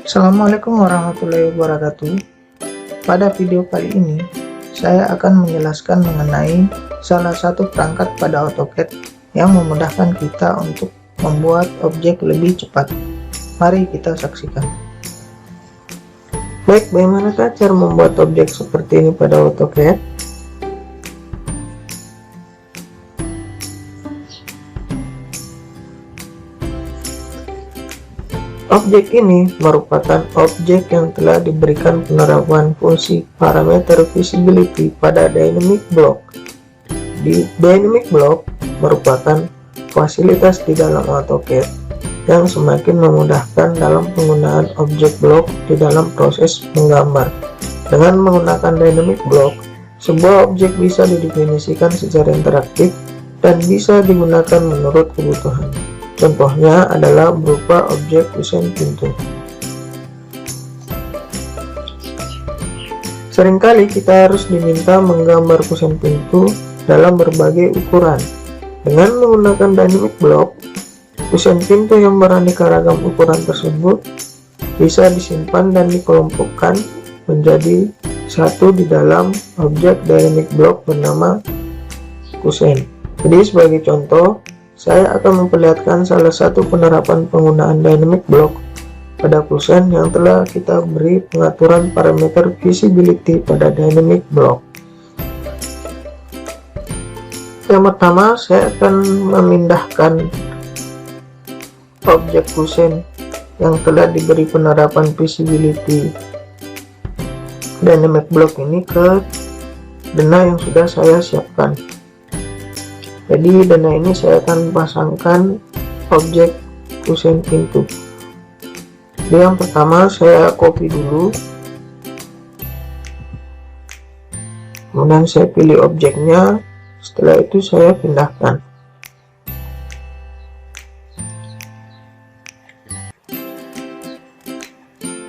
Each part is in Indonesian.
Assalamualaikum warahmatullahi wabarakatuh. Pada video kali ini, saya akan menjelaskan mengenai salah satu perangkat pada AutoCAD yang memudahkan kita untuk membuat objek lebih cepat. Mari kita saksikan. Baik, bagaimanakah cara membuat objek seperti ini pada AutoCAD? Objek ini merupakan objek yang telah diberikan penerapan fungsi parameter visibility pada dynamic block. Di dynamic block merupakan fasilitas di dalam AutoCAD yang semakin memudahkan dalam penggunaan objek block di dalam proses menggambar. Dengan menggunakan dynamic block, sebuah objek bisa didefinisikan secara interaktif dan bisa digunakan menurut kebutuhan. Contohnya adalah berupa objek kusen pintu. Seringkali kita harus diminta menggambar kusen pintu dalam berbagai ukuran. Dengan menggunakan dynamic block, kusen pintu yang beraneka ragam ukuran tersebut bisa disimpan dan dikelompokkan menjadi satu di dalam objek dynamic block bernama kusen. Jadi sebagai contoh, saya akan memperlihatkan salah satu penerapan penggunaan dynamic block pada kusen yang telah kita beri pengaturan parameter visibility pada dynamic block. Yang pertama, saya akan memindahkan objek kusen yang telah diberi penerapan visibility dynamic block ini ke denah yang sudah saya siapkan. Jadi denah ini saya akan pasangkan objek kusen pintu. Jadi yang pertama saya copy dulu, kemudian saya pilih objeknya, setelah itu saya pindahkan.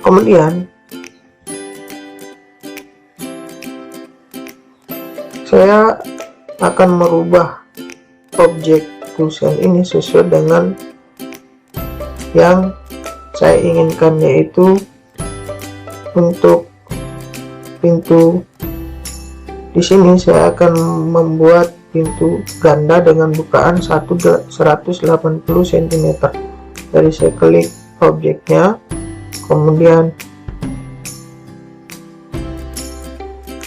Kemudian saya akan merubah objek kusen ini sesuai dengan yang saya inginkan, yaitu untuk pintu di sini saya akan membuat pintu ganda dengan bukaan 180 cm. Jadi saya klik objeknya, kemudian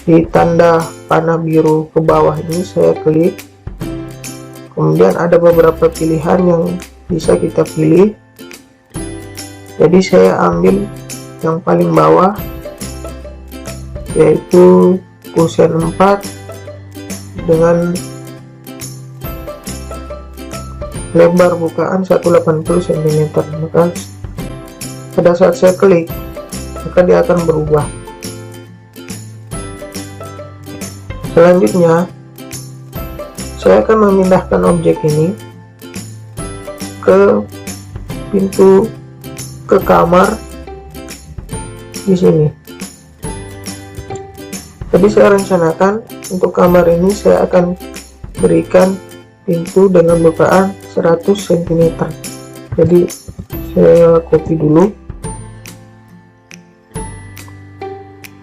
di tanda panah biru ke bawah ini saya klik. Kemudian ada beberapa pilihan yang bisa kita pilih. Jadi saya ambil yang paling bawah, yaitu kusen 4 dengan lebar bukaan 180 cm. Maka pada saat saya klik, maka dia akan berubah. Selanjutnya saya akan memindahkan objek ini ke pintu, ke kamar di sini. Jadi saya rencanakan untuk kamar ini saya akan berikan pintu dengan bukaan 100 cm. Jadi saya copy dulu,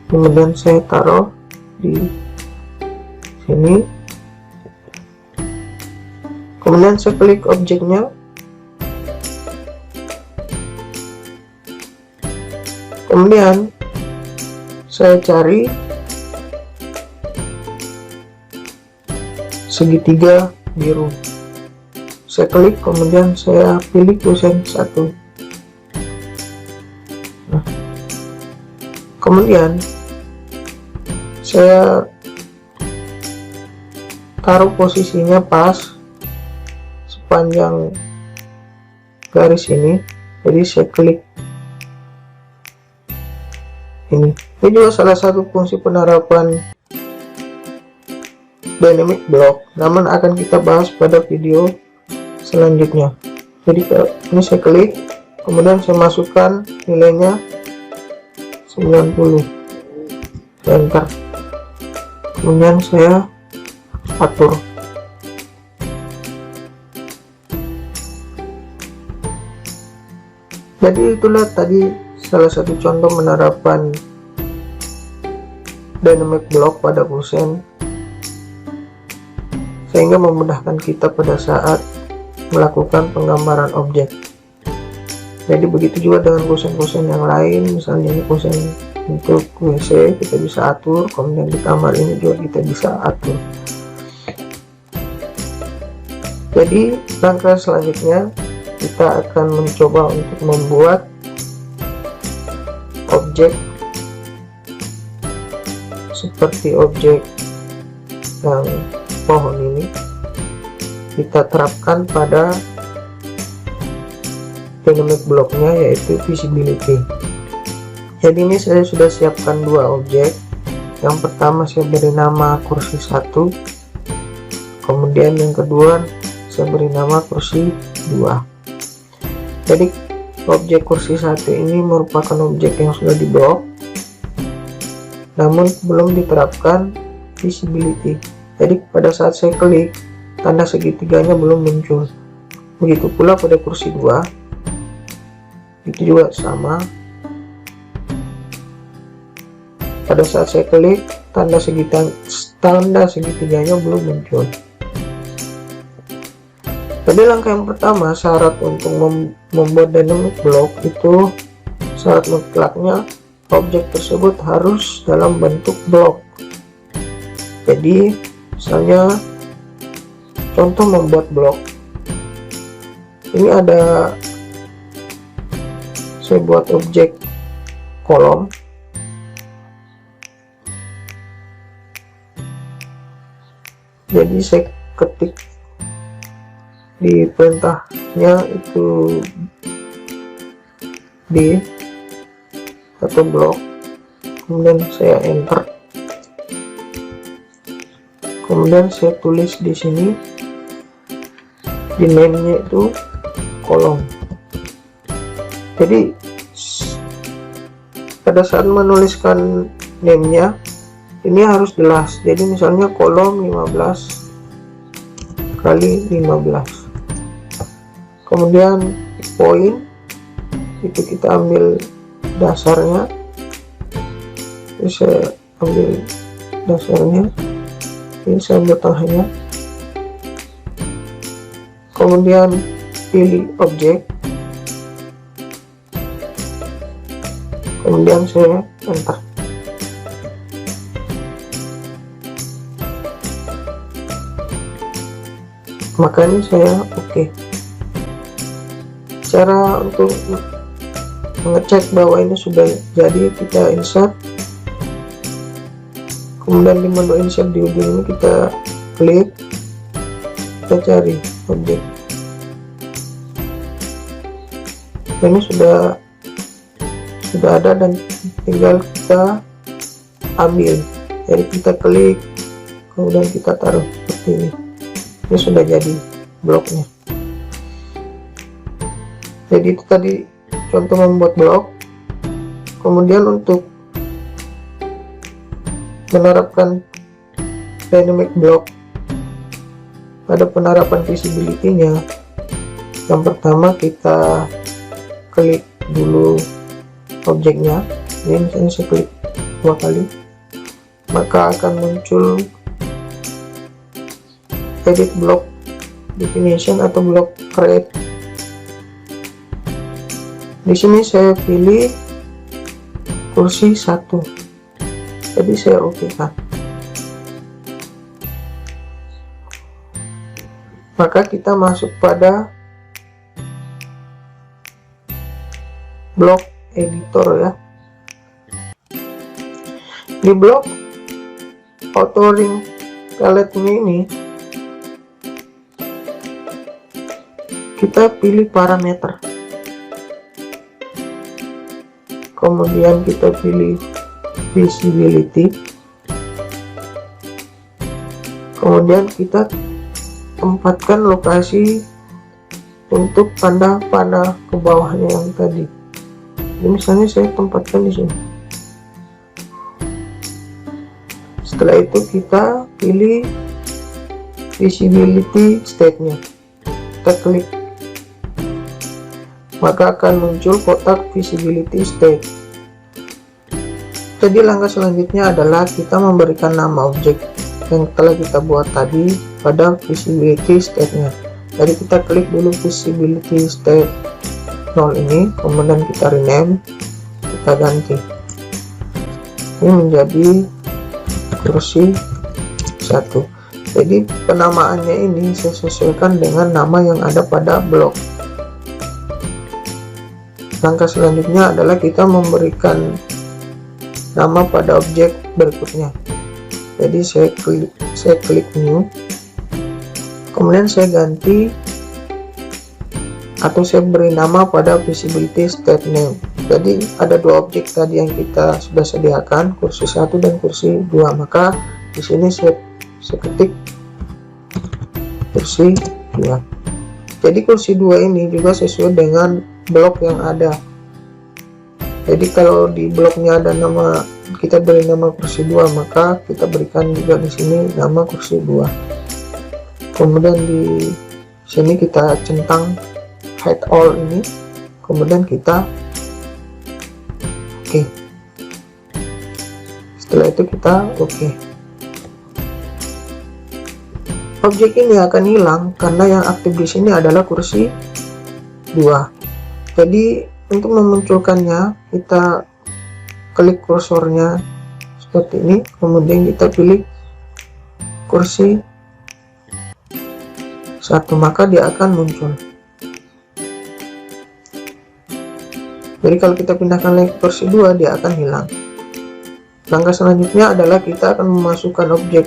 kemudian saya taruh di sini. Kemudian saya klik objeknya, kemudian saya cari segitiga biru, saya klik, kemudian saya pilih kusen 1. Nah, kemudian saya taruh posisinya pas sepanjang garis ini. Jadi saya klik ini. Ini juga salah satu fungsi penerapan dynamic block, namun akan kita bahas pada video selanjutnya. Jadi ini saya klik, kemudian saya masukkan nilainya 90, saya enter, kemudian saya atur. Jadi itulah tadi salah satu contoh penerapan dynamic block pada kusen, sehingga memudahkan kita pada saat melakukan penggambaran objek. Jadi begitu juga dengan kusen-kusen yang lain, misalnya ini kusen untuk WC kita bisa atur, kemudian di kamar ini juga kita bisa atur. Jadi langkah selanjutnya kita akan mencoba untuk membuat objek seperti objek yang pohon ini, kita terapkan pada dynamic blocknya, yaitu visibility. Jadi ini saya sudah siapkan dua objek. Yang pertama saya beri nama kursi 1, kemudian yang kedua saya beri nama kursi 2. Jadi objek kursi 1 ini merupakan objek yang sudah di blok, namun belum diterapkan visibility. Jadi pada saat saya klik, tanda segitiganya belum muncul. Begitu pula pada kursi 2, itu juga sama. Pada saat saya klik, tanda segitiganya belum muncul. Jadi langkah yang pertama, syarat untuk membuat dynamic block itu, syarat mutlaknya objek tersebut harus dalam bentuk blok. Jadi misalnya contoh membuat blok, ini ada, saya buat objek kolom. Jadi saya ketik di perintahnya itu D atau blok, kemudian saya enter, kemudian saya tulis di sini, di name-nya itu kolom. Jadi pada saat menuliskan name-nya ini harus jelas. Jadi misalnya kolom 15 kali 15, kemudian poin itu kita ambil dasarnya, ini saya ambil dasarnya, ini saya ambil tengahnya, kemudian pilih objek, kemudian saya enter. Maka ini saya oke. Cara untuk mengecek bahwa ini sudah jadi, kita insert, kemudian di menu insert di ujung ini kita klik, kita cari objek. Ini sudah ada dan tinggal kita ambil. Jadi kita klik, kemudian kita taruh seperti ini. Ini sudah jadi bloknya. Jadi itu tadi contoh membuat blok. Kemudian untuk menerapkan dynamic block pada penerapan visibility-nya, yang pertama kita klik dulu objeknya. Ini misalnya saya klik 2 kali, maka akan muncul edit block definition atau block create. Di sini saya pilih kursi 1, jadi saya oke kan. Maka kita masuk pada block editor ya. Di blok auto ring palette-nya ini kita pilih parameter, kemudian kita pilih visibility, kemudian kita tempatkan lokasi untuk tanda panah ke bawahnya yang tadi. Jadi misalnya saya tempatkan di sini. Setelah itu kita pilih visibility state-nya, kita klik. maka akan muncul kotak visibility state. Jadi langkah selanjutnya adalah kita memberikan nama objek yang telah kita buat tadi pada visibility state-nya. Jadi kita klik dulu visibility state 0 ini, kemudian kita rename, kita ganti ini menjadi kursi 1. Jadi penamaannya ini saya sesuaikan dengan nama yang ada pada blok. Langkah selanjutnya adalah kita memberikan nama pada objek berikutnya. Jadi saya klik new, kemudian saya ganti atau saya beri nama pada visibility state name. Jadi ada dua objek tadi yang kita sudah sediakan, kursi 1 dan kursi 2. Maka di sini saya ketik kursi 2. Jadi kursi 2 ini juga sesuai dengan blok yang ada. Jadi kalau di bloknya ada nama, kita beri nama kursi 2, maka kita berikan juga di sini nama kursi 2. Kemudian di sini kita centang hide all ini, kemudian kita oke. Setelah itu kita oke. Objek ini akan hilang karena yang aktif di sini adalah kursi 2. Jadi untuk memunculkannya kita klik kursornya seperti ini, kemudian kita pilih kursi 1, maka dia akan muncul. Jadi kalau kita pindahkan lagi ke kursi 2, dia akan hilang. Langkah selanjutnya adalah kita akan memasukkan objek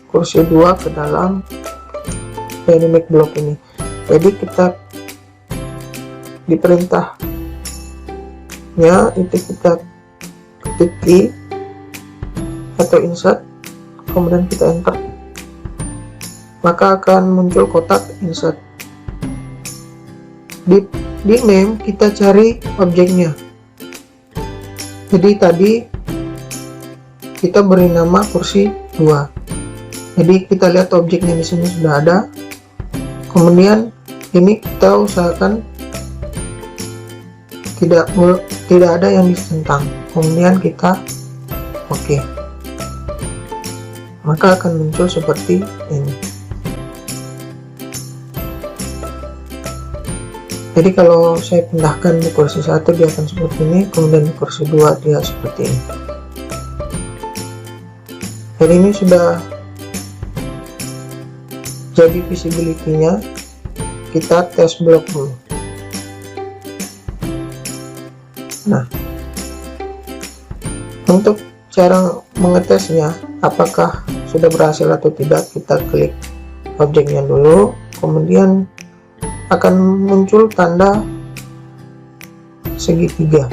kursi 2 ke dalam dynamic block ini. Jadi kita di perintahnya itu kita ketik key atau insert, kemudian kita enter, maka akan muncul kotak insert. Di name kita cari objeknya. Jadi tadi kita beri nama kursi 2. Jadi kita lihat objeknya di sini sudah ada. Kemudian ini kita usahakan tidak ada yang disentang. Kemudian kita oke. Maka akan muncul seperti ini. Jadi kalau saya pindahkan di kursi 1, dia akan seperti ini, kemudian di kursi 2 dia seperti ini. Jadi ini sudah jadi visibility-nya. Kita tes blok dulu. Nah, untuk cara mengetesnya apakah sudah berhasil atau tidak, kita klik objeknya dulu, kemudian akan muncul tanda segitiga.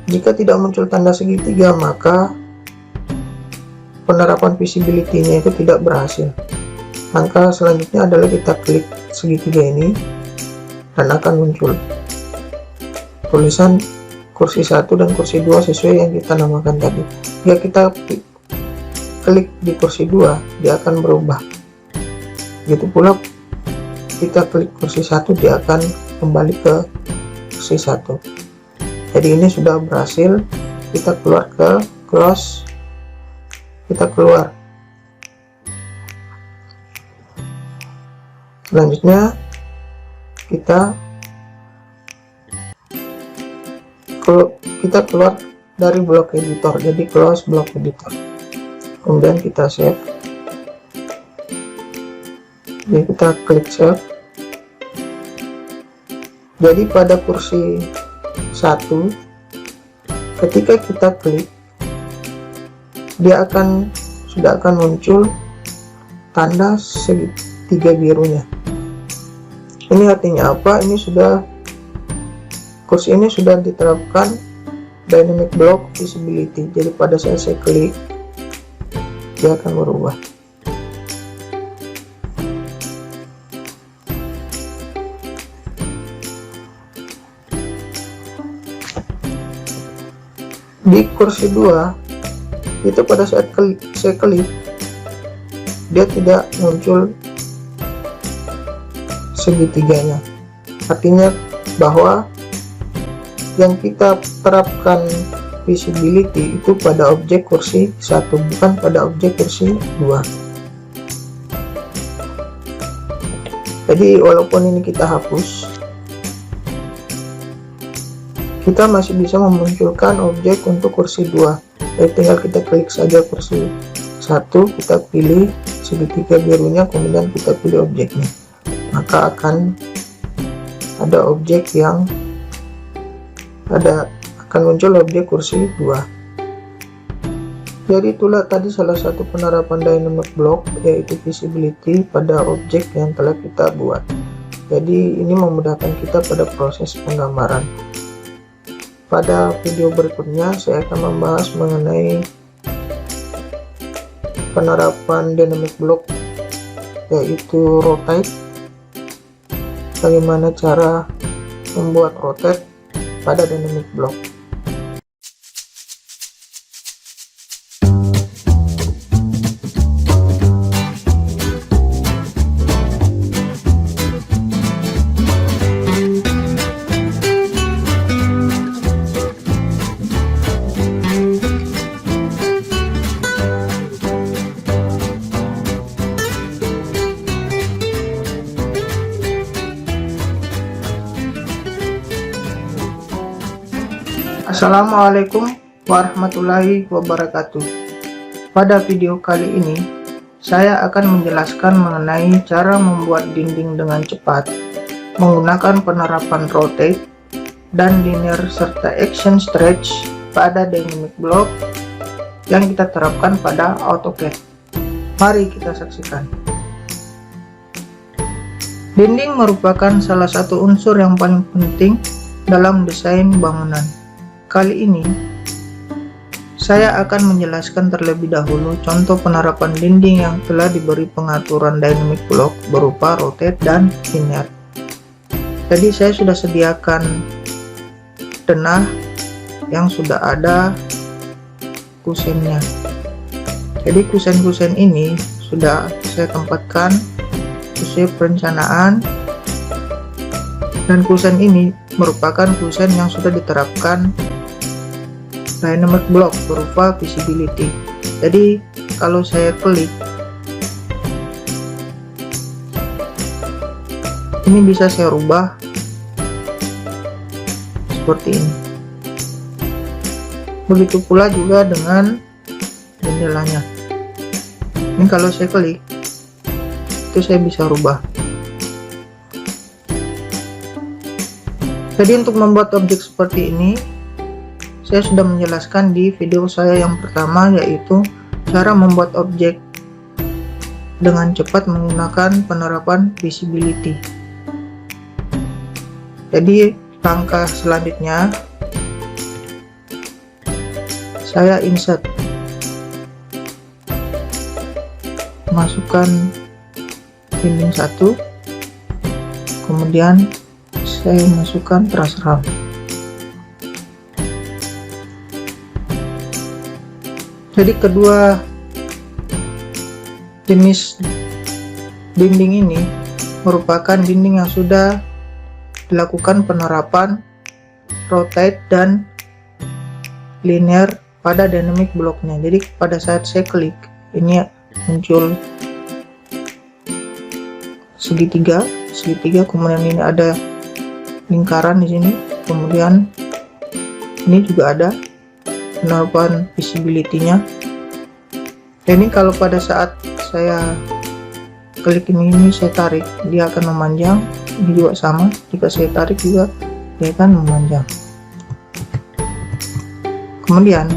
Jika tidak muncul tanda segitiga, maka penerapan visibility-nya itu tidak berhasil. Langkah selanjutnya adalah kita klik segitiga ini dan akan muncul tulisan kursi 1 dan kursi 2 sesuai yang kita namakan tadi. Jika kita klik di kursi 2, dia akan berubah. Begitu pula kita klik kursi 1, dia akan kembali ke kursi 1. Jadi ini sudah berhasil. Kita keluar ke close, kita keluar. Selanjutnya kita keluar dari blok editor, jadi close blok editor, kemudian kita save. Jadi kita klik save. Jadi pada kursi 1, ketika kita klik, dia sudah akan muncul tanda segitiga birunya. Ini artinya apa? Kursi ini sudah diterapkan dynamic block visibility. Jadi pada saat saya klik, dia akan berubah. Di kursi 2 itu pada saat saya klik, dia tidak muncul segitiganya. Artinya bahwa yang kita terapkan visibility itu pada objek kursi 1, bukan pada objek kursi 2. Jadi walaupun ini kita hapus, kita masih bisa memunculkan objek untuk kursi 2. Jadi tinggal kita klik saja kursi 1, kita pilih segitiga birunya, kemudian kita pilih objeknya, maka akan ada objek yang akan muncul objek kursi 2. Jadi itulah tadi salah satu penerapan dynamic block, yaitu visibility pada objek yang telah kita buat. Jadi ini memudahkan kita pada proses penggambaran. Pada video berikutnya saya akan membahas mengenai penerapan dynamic block, yaitu rotate. Bagaimana cara membuat rotate pada dynamic block. Assalamualaikum warahmatullahi wabarakatuh. Pada video kali ini saya akan menjelaskan mengenai cara membuat dinding dengan cepat menggunakan penerapan rotate dan linear serta action stretch pada dynamic block yang kita terapkan pada AutoCAD. Mari kita saksikan. Dinding merupakan salah satu unsur yang paling penting dalam desain bangunan. Kali ini saya akan menjelaskan terlebih dahulu contoh penerapan dinding yang telah diberi pengaturan dynamic block berupa rotate dan linear. Jadi saya sudah sediakan denah yang sudah ada kusennya. Jadi kusen-kusen ini sudah saya tempatkan sesuai perencanaan, dan kusen ini merupakan kusen yang sudah diterapkan dynamic block berupa visibility. Jadi kalau saya klik, ini bisa saya rubah seperti ini. Begitu pula juga dengan jendelanya. Ini kalau saya klik, itu saya bisa rubah. Jadi untuk membuat objek seperti ini saya sudah menjelaskan di video saya yang pertama, yaitu cara membuat objek dengan cepat menggunakan penerapan visibility. Jadi langkah selanjutnya saya insert, masukkan dinding 1, kemudian saya masukkan truss ram. Jadi kedua jenis dinding ini merupakan dinding yang sudah dilakukan penerapan rotate dan linear pada dynamic blocknya. Jadi pada saat saya klik, ini muncul segitiga, kemudian ini ada lingkaran di sini, kemudian ini juga ada penerapan visibility-nya. Ini kalau pada saat saya klik ini saya tarik, dia akan memanjang. Ini juga sama, jika saya tarik juga dia akan memanjang. Kemudian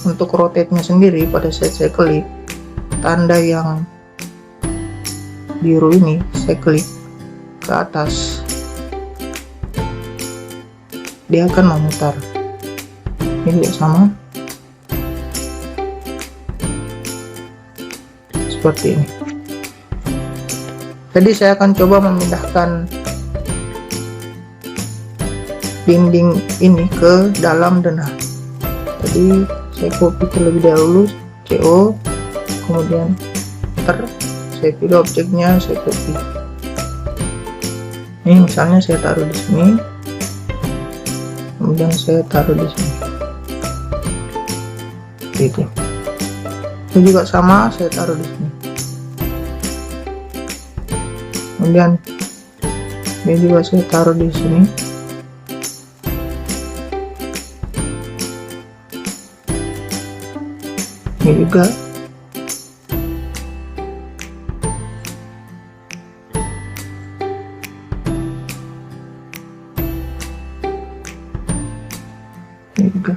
untuk rotate-nya sendiri, pada saat saya klik tanda yang biru ini, saya klik ke atas, dia akan memutar. Ini juga sama, seperti ini. Jadi saya akan coba memindahkan dinding ini ke dalam denah. Jadi saya copy terlebih dahulu, CO, kemudian saya pilih objeknya, saya copy. Ini misalnya saya taruh di sini, kemudian saya taruh di sini gitu. Ini juga sama, saya taruh di sini. Kemudian ini juga saya taruh di sini. Ini juga. Ini juga.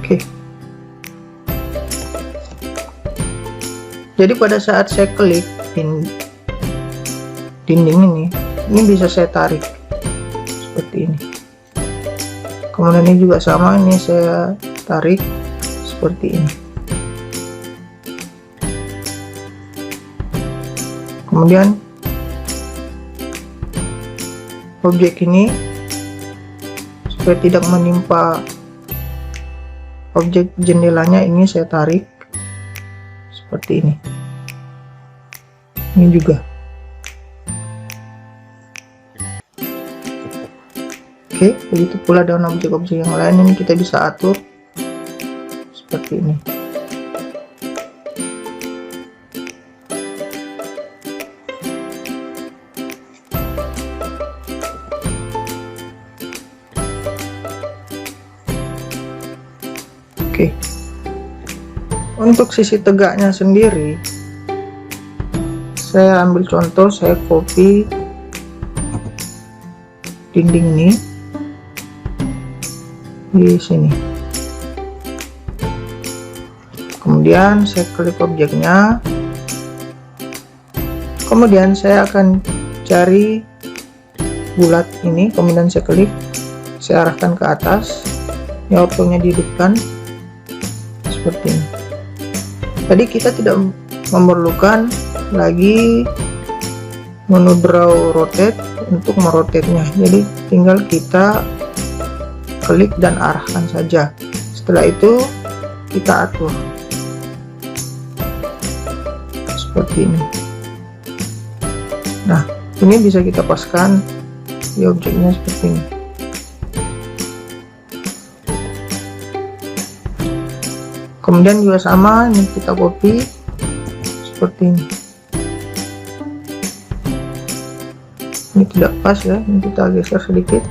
Oke. Jadi pada saat saya klik dinding ini bisa saya tarik seperti ini. Kemudian ini juga sama, ini saya tarik seperti ini. Kemudian objek ini supaya tidak menimpa objek jendelanya, ini saya tarik seperti ini. Ini juga. Oke, begitu pula dengan objek-objek yang lain, ini kita bisa atur seperti ini. Oke. Untuk sisi tegaknya sendiri, saya ambil contoh, saya copy dinding ini di sini. Kemudian saya klik objeknya. Kemudian saya akan cari bulat ini, kemudian saya klik, saya arahkan ke atas. Ini ortonya dihidupkan seperti ini. Tadi kita tidak memerlukan lagi menu draw rotate untuk merotate-nya, jadi tinggal kita klik dan arahkan saja. Setelah itu kita atur seperti ini. Nah, ini bisa kita paskan di objeknya seperti ini. Kemudian juga sama, ini kita copy seperti ini. Ini tidak pas ya, ini kita geser sedikit.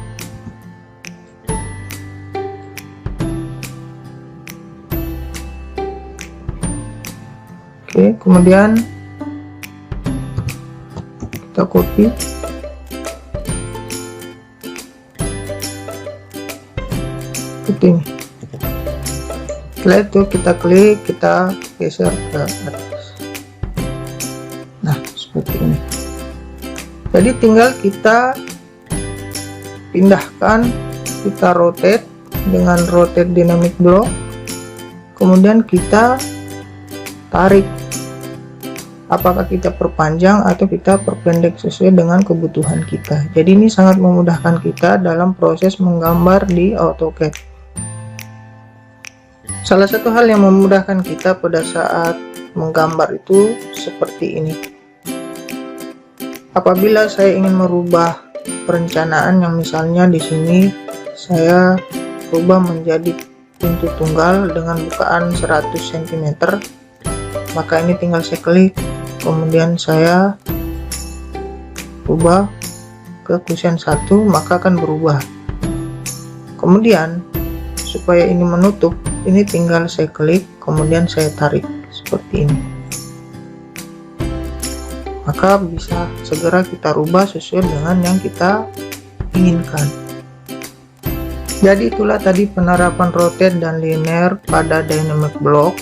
Oke, kemudian kita copy. Seperti ini. Setelah itu kita klik, kita geser ke atas. Nah, seperti ini. Jadi tinggal kita pindahkan, kita rotate dengan rotate dynamic block, kemudian kita tarik. Apakah kita perpanjang atau kita perpendek sesuai dengan kebutuhan kita. Jadi ini sangat memudahkan kita dalam proses menggambar di AutoCAD. Salah satu hal yang memudahkan kita pada saat menggambar itu seperti ini. Apabila saya ingin merubah perencanaan yang misalnya di sini saya rubah menjadi pintu tunggal dengan bukaan 100 cm, maka ini tinggal saya klik, kemudian saya rubah ke kusen 1, maka akan berubah. Kemudian supaya ini menutup, ini tinggal saya klik, kemudian saya tarik seperti ini, maka bisa segera kita rubah sesuai dengan yang kita inginkan. Jadi itulah tadi penerapan rotate dan linear pada dynamic block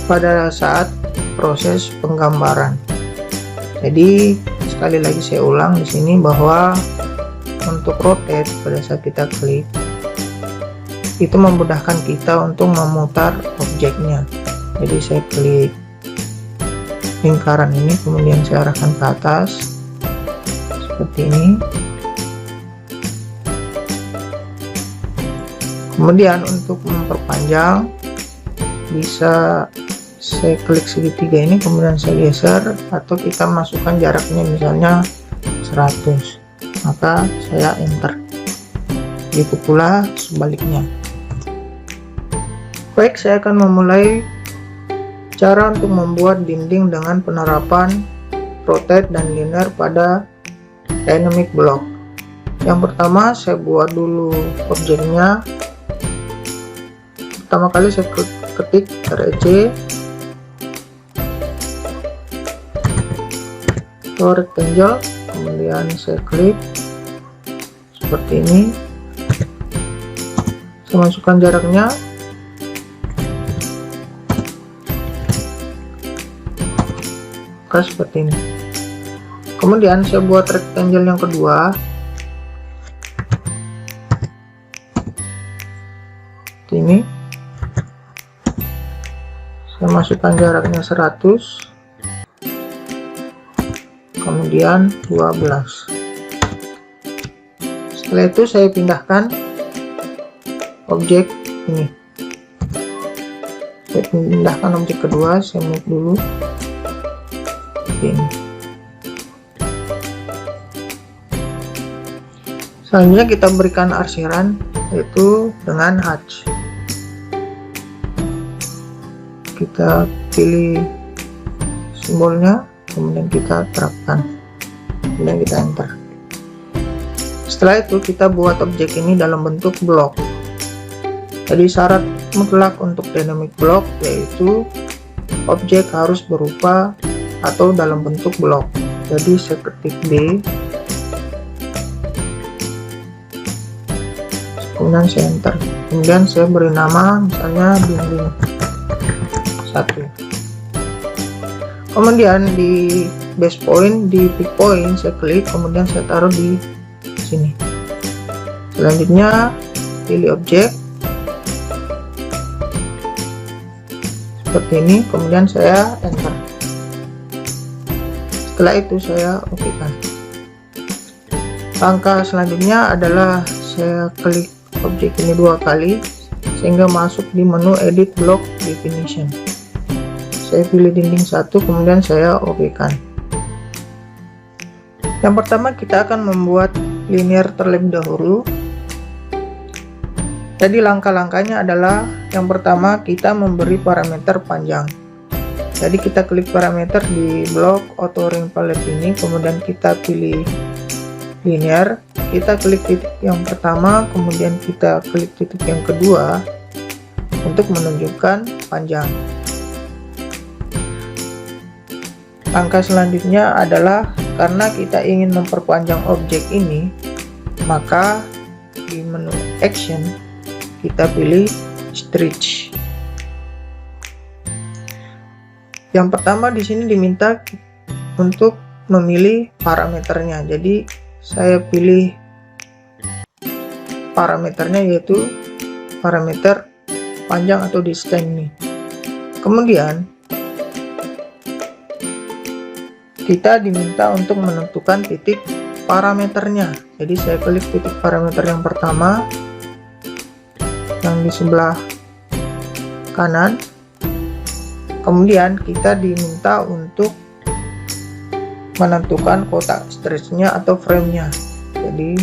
pada saat proses penggambaran. Jadi sekali lagi saya ulang di sini bahwa untuk rotate pada saat kita klik itu memudahkan kita untuk memutar objeknya. Jadi saya klik lingkaran ini, kemudian saya arahkan ke atas seperti ini. Kemudian untuk memperpanjang bisa saya klik segitiga ini, kemudian saya geser, atau kita masukkan jaraknya misalnya 100. maka saya enter. Begitu pula sebaliknya. Baik, saya akan memulai cara untuk membuat dinding dengan penerapan rotate dan linear pada dynamic block. Yang pertama, saya buat dulu objeknya. Pertama kali saya ketik rec atau rectangle, kemudian saya klik seperti ini. Saya masukkan jaraknya. Seperti ini. Kemudian saya buat rectangle yang kedua. Seperti ini. Saya masukkan jaraknya 100. Kemudian 12. Setelah itu saya pindahkan objek ini. Saya pindahkan objek kedua, saya move dulu. Ini. Selanjutnya kita berikan arsiran, yaitu dengan hatch. Kita pilih simbolnya, kemudian kita terapkan, kemudian kita enter. Setelah itu kita buat objek ini dalam bentuk blok. Jadi syarat mutlak untuk dynamic block yaitu objek harus berupa atau dalam bentuk blok. Jadi saya ketik D, kemudian saya enter. Kemudian saya beri nama misalnya dinding 1. Kemudian di base point, di pick point saya klik, kemudian saya taruh di sini. Selanjutnya pilih objek seperti ini, kemudian saya enter. Setelah itu saya oke kan. Langkah selanjutnya adalah saya klik objek ini 2 kali sehingga masuk di menu edit block definition. Saya pilih dinding 1, kemudian saya oke kan. Yang pertama kita akan membuat linear terlebih dahulu. Jadi langkah-langkahnya adalah yang pertama kita memberi parameter panjang. Jadi kita klik parameter di blok auto ring palette ini, kemudian kita pilih linear, kita klik titik yang pertama, kemudian kita klik titik yang kedua untuk menunjukkan panjang. Langkah selanjutnya adalah karena kita ingin memperpanjang objek ini, maka di menu action kita pilih stretch. Yang pertama di sini diminta untuk memilih parameternya. Jadi saya pilih parameternya yaitu parameter panjang atau distance ini. Kemudian kita diminta untuk menentukan titik parameternya. Jadi saya klik titik parameter yang pertama yang di sebelah kanan. Kemudian kita diminta untuk menentukan kotak stretchnya atau framenya. Jadi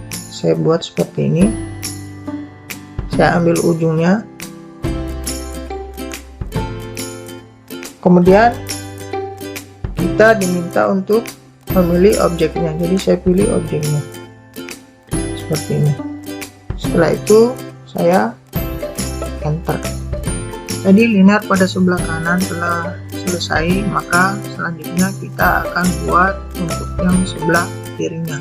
saya buat seperti ini. Saya ambil ujungnya. Kemudian kita diminta untuk memilih objeknya. Jadi saya pilih objeknya seperti ini. Setelah itu saya enter. Jadi linear pada sebelah kanan telah selesai, maka selanjutnya kita akan buat untuk yang sebelah kirinya.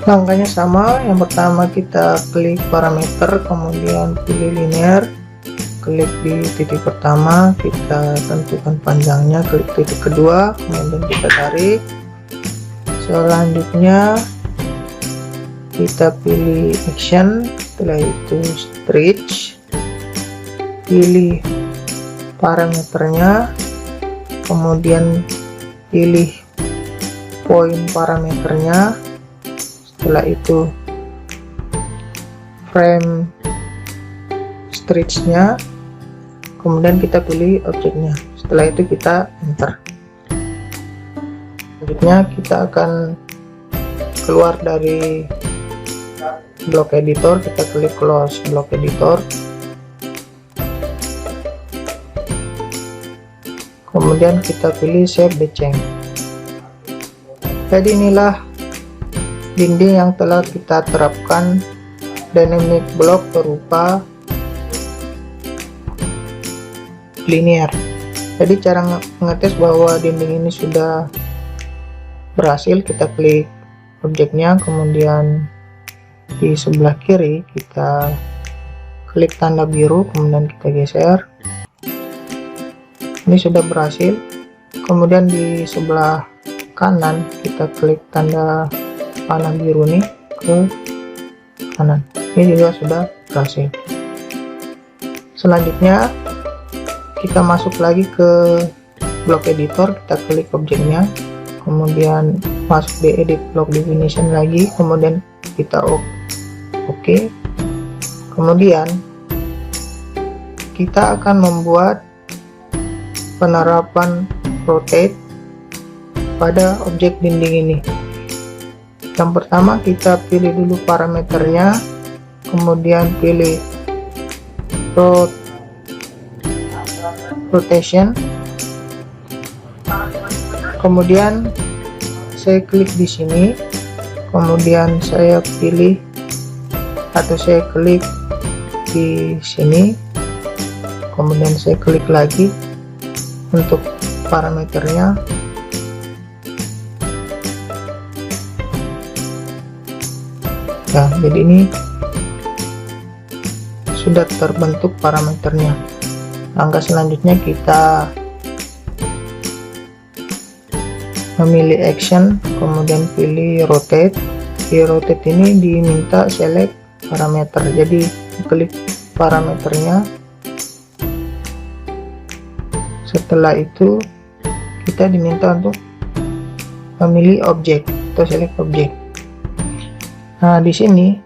Langkahnya sama, yang pertama kita klik parameter, kemudian pilih linear, klik di titik pertama, kita tentukan panjangnya, klik titik kedua, kemudian kita tarik. Selanjutnya kita pilih action, setelah itu stretch, pilih parameternya, kemudian pilih poin parameternya, setelah itu frame stretchnya, kemudian kita pilih objeknya. Setelah itu kita enter. Selanjutnya kita akan keluar dari block editor, kita klik close block editor, kemudian kita pilih save the change. Jadi inilah dinding yang telah kita terapkan dynamic block berupa linear. Jadi cara mengetes bahwa dinding ini sudah berhasil, kita klik objeknya, kemudian di sebelah kiri kita klik tanda biru, kemudian kita geser. Ini sudah berhasil. Kemudian di sebelah kanan kita klik tanda panah biru nih ke kanan. Ini juga sudah berhasil. Selanjutnya kita masuk lagi ke block editor, kita klik objeknya, kemudian masuk di edit block definition lagi, kemudian kita oke. Kemudian kita akan membuat penerapan rotate pada objek dinding ini. Yang pertama kita pilih dulu parameternya, kemudian pilih rotation, kemudian saya klik di sini, kemudian saya pilih atau saya klik di sini, kemudian saya klik lagi untuk parameternya. Nah, jadi ini sudah terbentuk parameternya. Langkah selanjutnya kita memilih action, kemudian pilih rotate. Di rotate ini diminta select parameter, jadi klik parameternya. Setelah itu kita diminta untuk memilih objek atau select objek. Nah, di sini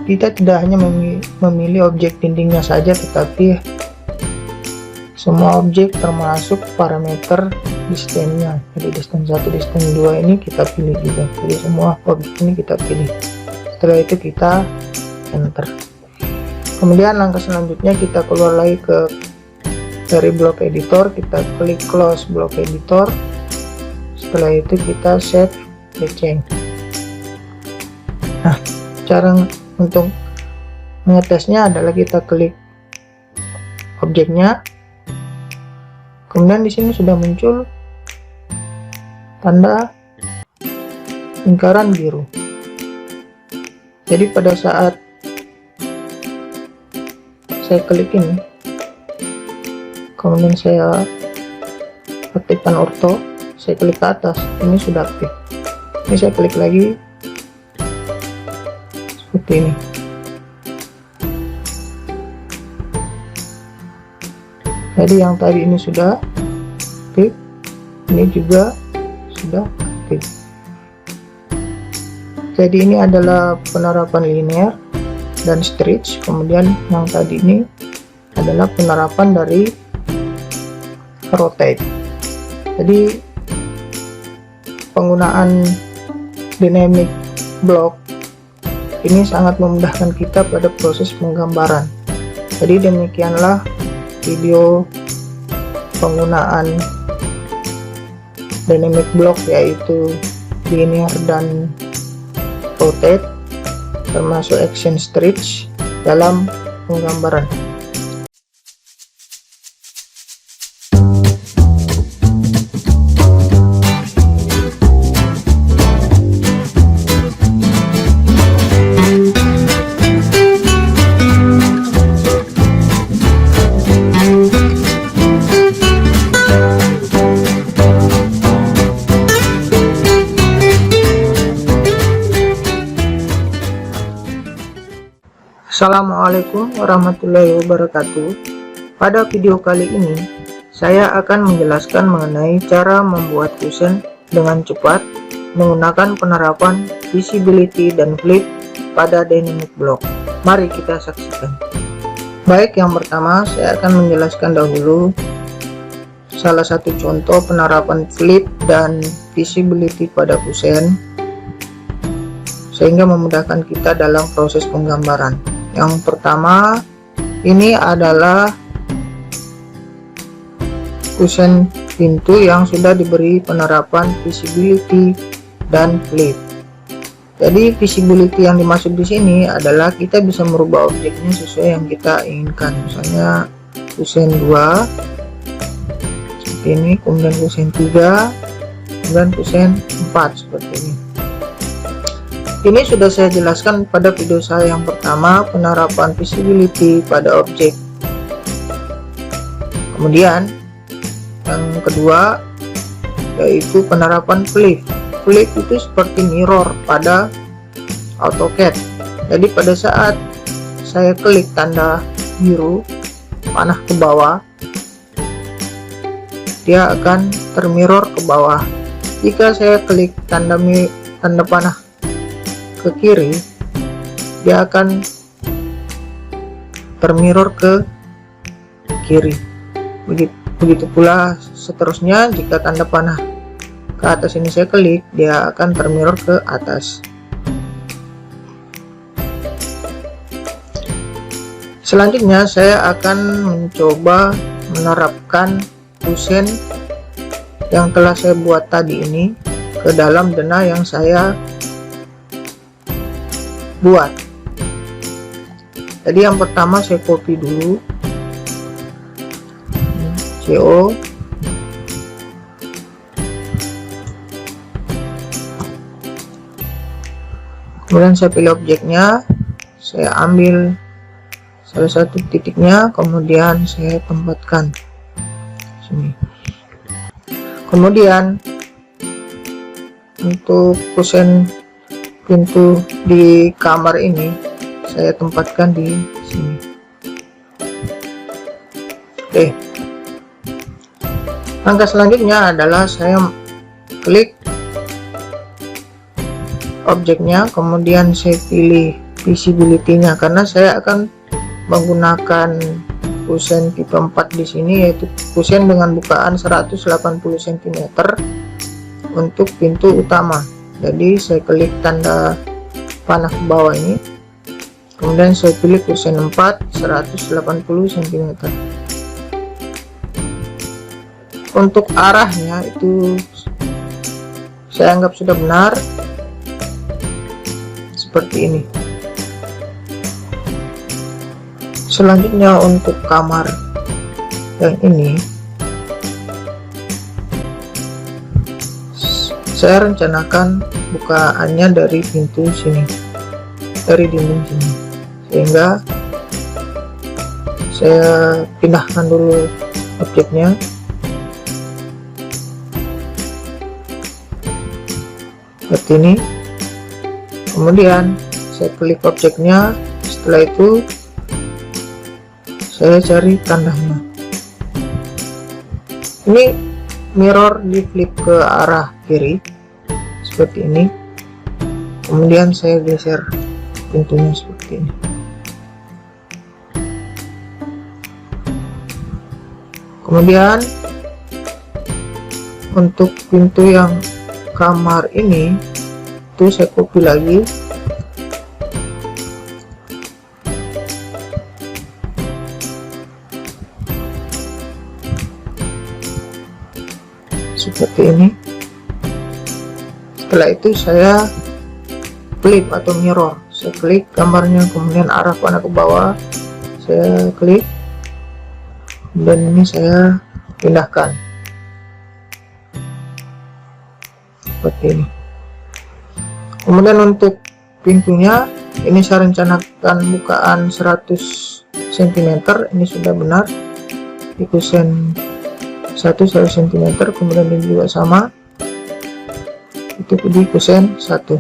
kita tidak hanya memilih objek dindingnya saja, tetapi semua objek termasuk parameter distance-nya. Jadi distance 1, distance 2 ini kita pilih juga. Jadi semua objek ini kita pilih. Setelah itu kita enter. Kemudian langkah selanjutnya kita keluar lagi dari block editor, kita klik close block editor. Setelah itu kita save the change. Nah, cara untuk mengetesnya adalah kita klik objeknya, kemudian di sini sudah muncul tanda lingkaran biru. Jadi pada saat saya klik ini, kemudian saya aktifkan ortho, saya klik ke atas, ini sudah aktif. Ini saya klik lagi seperti ini. Jadi yang tadi ini sudah aktif, ini juga sudah aktif. Jadi ini adalah penerapan linear dan stretch. Kemudian yang tadi ini adalah penerapan dari rotate. Jadi penggunaan dynamic block ini sangat memudahkan kita pada proses penggambaran. Jadi demikianlah video penggunaan dynamic block, yaitu linear dan rotate, termasuk action stretch dalam penggambaran. Assalamualaikum warahmatullahi wabarakatuh. Pada video kali ini saya akan menjelaskan mengenai cara membuat cushion dengan cepat menggunakan penerapan visibility dan flip pada dynamic block. Mari kita saksikan. Baik, yang pertama saya akan menjelaskan dahulu salah satu contoh penerapan flip dan visibility pada cushion. sehingga memudahkan kita dalam proses penggambaran. Yang pertama, ini adalah kusen pintu yang sudah diberi penerapan visibility dan flip. Jadi visibility yang dimaksud di sini adalah kita bisa merubah objeknya sesuai yang kita inginkan. Misalnya kusen 2 seperti ini, kemudian kusen 3, kemudian kusen 4 seperti ini. Ini sudah saya jelaskan pada video saya yang pertama, penerapan visibility pada objek. Kemudian yang kedua yaitu penerapan flip. Flip itu seperti mirror pada AutoCAD. Jadi pada saat saya klik tanda biru panah ke bawah, dia akan termirror ke bawah. Jika saya klik tanda panah ke kiri, dia akan termirror ke kiri. Begitu pula seterusnya, jika tanda panah ke atas ini saya klik, dia akan termirror ke atas. Selanjutnya saya akan mencoba menerapkan kusen yang telah saya buat tadi ini ke dalam denah yang saya buat. Jadi yang pertama saya copy dulu CO, kemudian saya pilih objeknya, saya ambil salah satu titiknya, kemudian saya tempatkan sini. Kemudian untuk kusen pintu di kamar ini saya tempatkan di sini. Oke, langkah selanjutnya adalah saya klik objeknya, kemudian saya pilih visibility-nya karena saya akan menggunakan kusen tipe 4 di sini, yaitu kusen dengan bukaan 180 cm untuk pintu utama. Jadi saya klik tanda panah ke bawah ini, kemudian saya pilih kusen 4 180 cm. Untuk arahnya itu saya anggap sudah benar seperti ini. Selanjutnya untuk kamar yang ini saya rencanakan bukaannya dari pintu sini, dari dinding sini, sehingga saya pindahkan dulu objeknya. Seperti ini. Kemudian saya klik objeknya, setelah itu saya cari tandanya. Ini mirror di flip ke arah kiri seperti ini, kemudian saya geser pintunya seperti ini. Kemudian untuk pintu yang kamar ini itu saya copy lagi, seperti ini. Setelah itu saya flip atau mirror, saya klik gambarnya, kemudian arah panah ke bawah, saya klik, dan ini saya pindahkan seperti ini. Kemudian untuk pintunya ini saya rencanakan bukaan 100 cm, ini sudah benar di kusen 1 cm, kemudian ini juga sama, itu di kusen 1.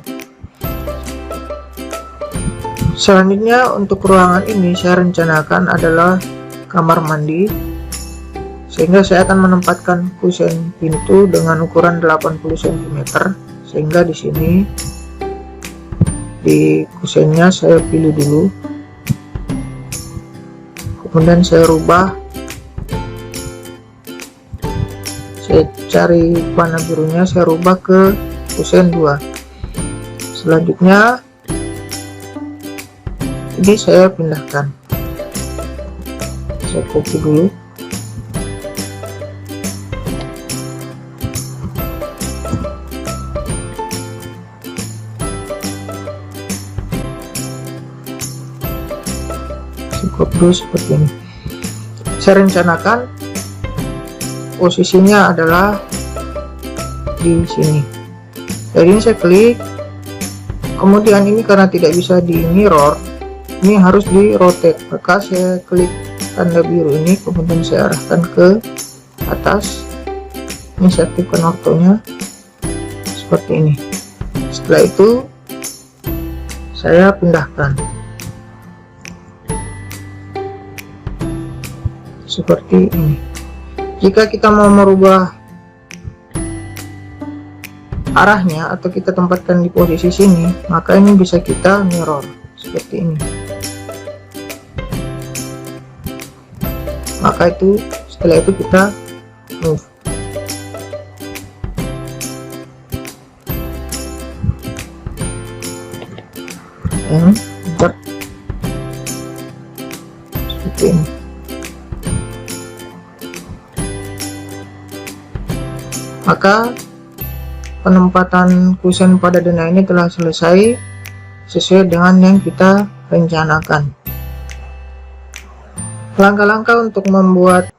Selanjutnya untuk ruangan ini saya rencanakan adalah kamar mandi, sehingga saya akan menempatkan kusen pintu dengan ukuran 80 cm, sehingga di sini di kusennya saya pilih dulu, kemudian saya rubah, saya cari panah birunya, saya rubah ke kusen 2. Selanjutnya Jadi saya pindahkan, saya copy dulu. Cukup dulu seperti ini. Saya rencanakan posisinya adalah di sini. Jadi ini saya klik, kemudian ini karena tidak bisa di mirror, ini harus di rotate, maka saya klik tanda biru ini, kemudian saya arahkan ke atas. Ini saya aktifkan ortonya seperti ini. Setelah itu saya pindahkan seperti ini. Jika kita mau merubah arahnya atau kita tempatkan di posisi sini, maka ini bisa kita mirror seperti ini. Maka itu setelah itu kita move. Enter. Seperti ini. Maka penempatan kusen pada dana ini telah selesai sesuai dengan yang kita rencanakan. Langkah-langkah untuk membuat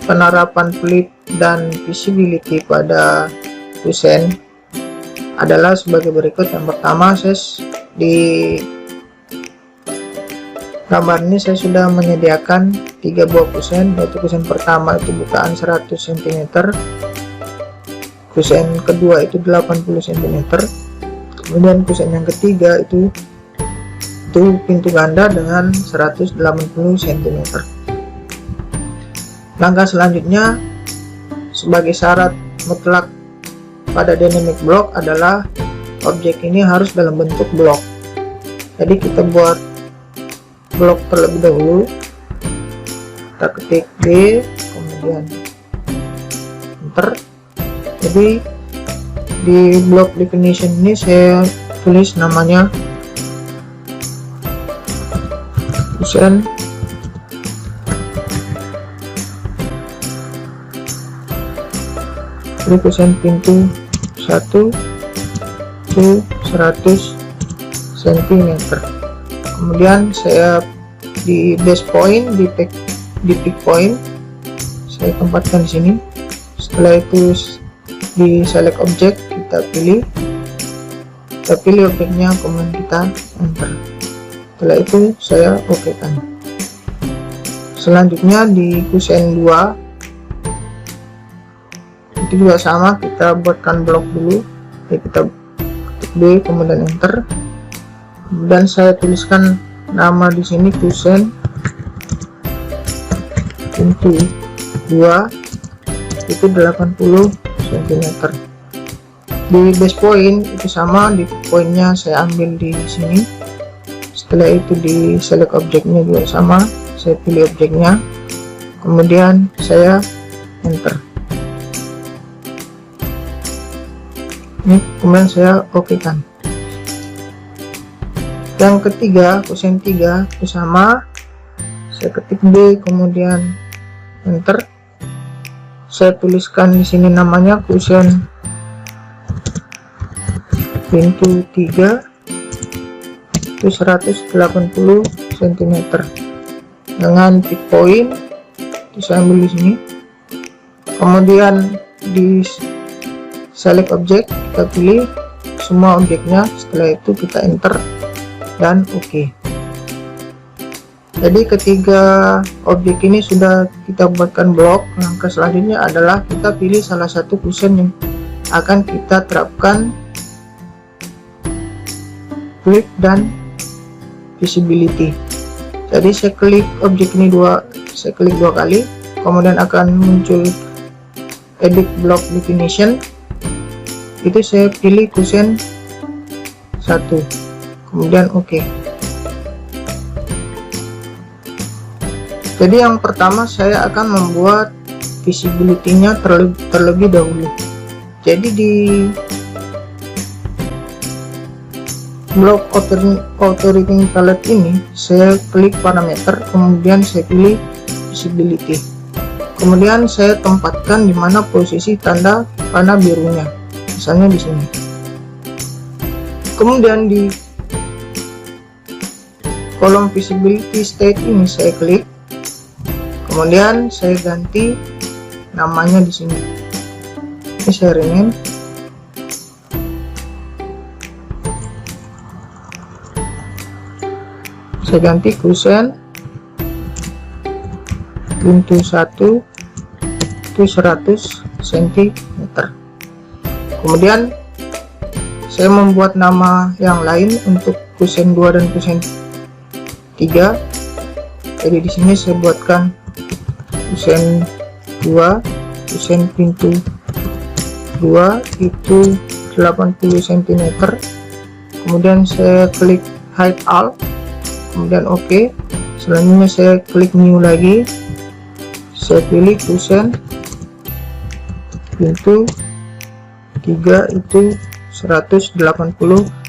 penerapan flip dan visibility pada kusen adalah sebagai berikut. Yang pertama, saya di gambar ini saya sudah menyediakan 3 buah kusen, yaitu kusen pertama itu bukaan 100 cm, kusen kedua itu 80 cm, kemudian kusen yang ketiga itu pintu ganda dengan 180 cm. Langkah selanjutnya sebagai syarat mutlak pada dynamic block adalah objek ini harus dalam bentuk blok. Jadi kita buat blok terlebih dahulu, kita ketik B, kemudian enter. Jadi di block definition ini saya tulis namanya kusen pintu 1 to 100 cm. Kemudian saya di base point, di pick point saya tempatkan di sini. Setelah itu di select object, kita pilih objeknya, kemudian kita enter. Setelah itu saya oke kan. Selanjutnya di kusen 2 itu juga sama, kita buatkan blok dulu. Jadi kita ketik B, kemudian enter, dan saya tuliskan nama di sini kusen pintu 2 itu 80 cm. Di base point itu sama, di pointnya saya ambil di sini. Setelah itu di select objeknya juga sama, saya pilih objeknya, kemudian saya enter. Ini kemudian saya oke kan. Yang ketiga, kusen 3 itu sama, saya ketik B, kemudian enter. Saya tuliskan di sini namanya kusen pintu 3 itu 180 cm dengan pick point itu saya ambil di sini. Kemudian di select object kita pilih semua objeknya, setelah itu kita enter dan oke. Jadi ketiga objek ini sudah kita buatkan blok. Langkah selanjutnya adalah kita pilih salah satu kusen yang akan kita terapkan flip dan visibility. Jadi saya klik objek ini saya klik 2 kali, kemudian akan muncul edit block definition. Itu saya pilih kusen 1, kemudian oke. Jadi yang pertama saya akan membuat visibility-nya terlebih dahulu. Jadi di blok auto rigging palette ini, saya klik parameter, kemudian saya pilih visibility, kemudian saya tempatkan di mana posisi tanda panah birunya, misalnya di sini. Kemudian di kolom visibility state ini saya klik, kemudian saya ganti namanya di sini. Ini saya rename. Saya ganti kusen pintu 1 itu 100 cm. Kemudian saya membuat nama yang lain untuk kusen 2 dan kusen 3. Jadi di sini saya buatkan kusen 2, kusen pintu 2 itu 80 cm. Kemudian saya klik hide all, kemudian OK. Selanjutnya saya klik new lagi, saya pilih kusen pintu 3 itu 180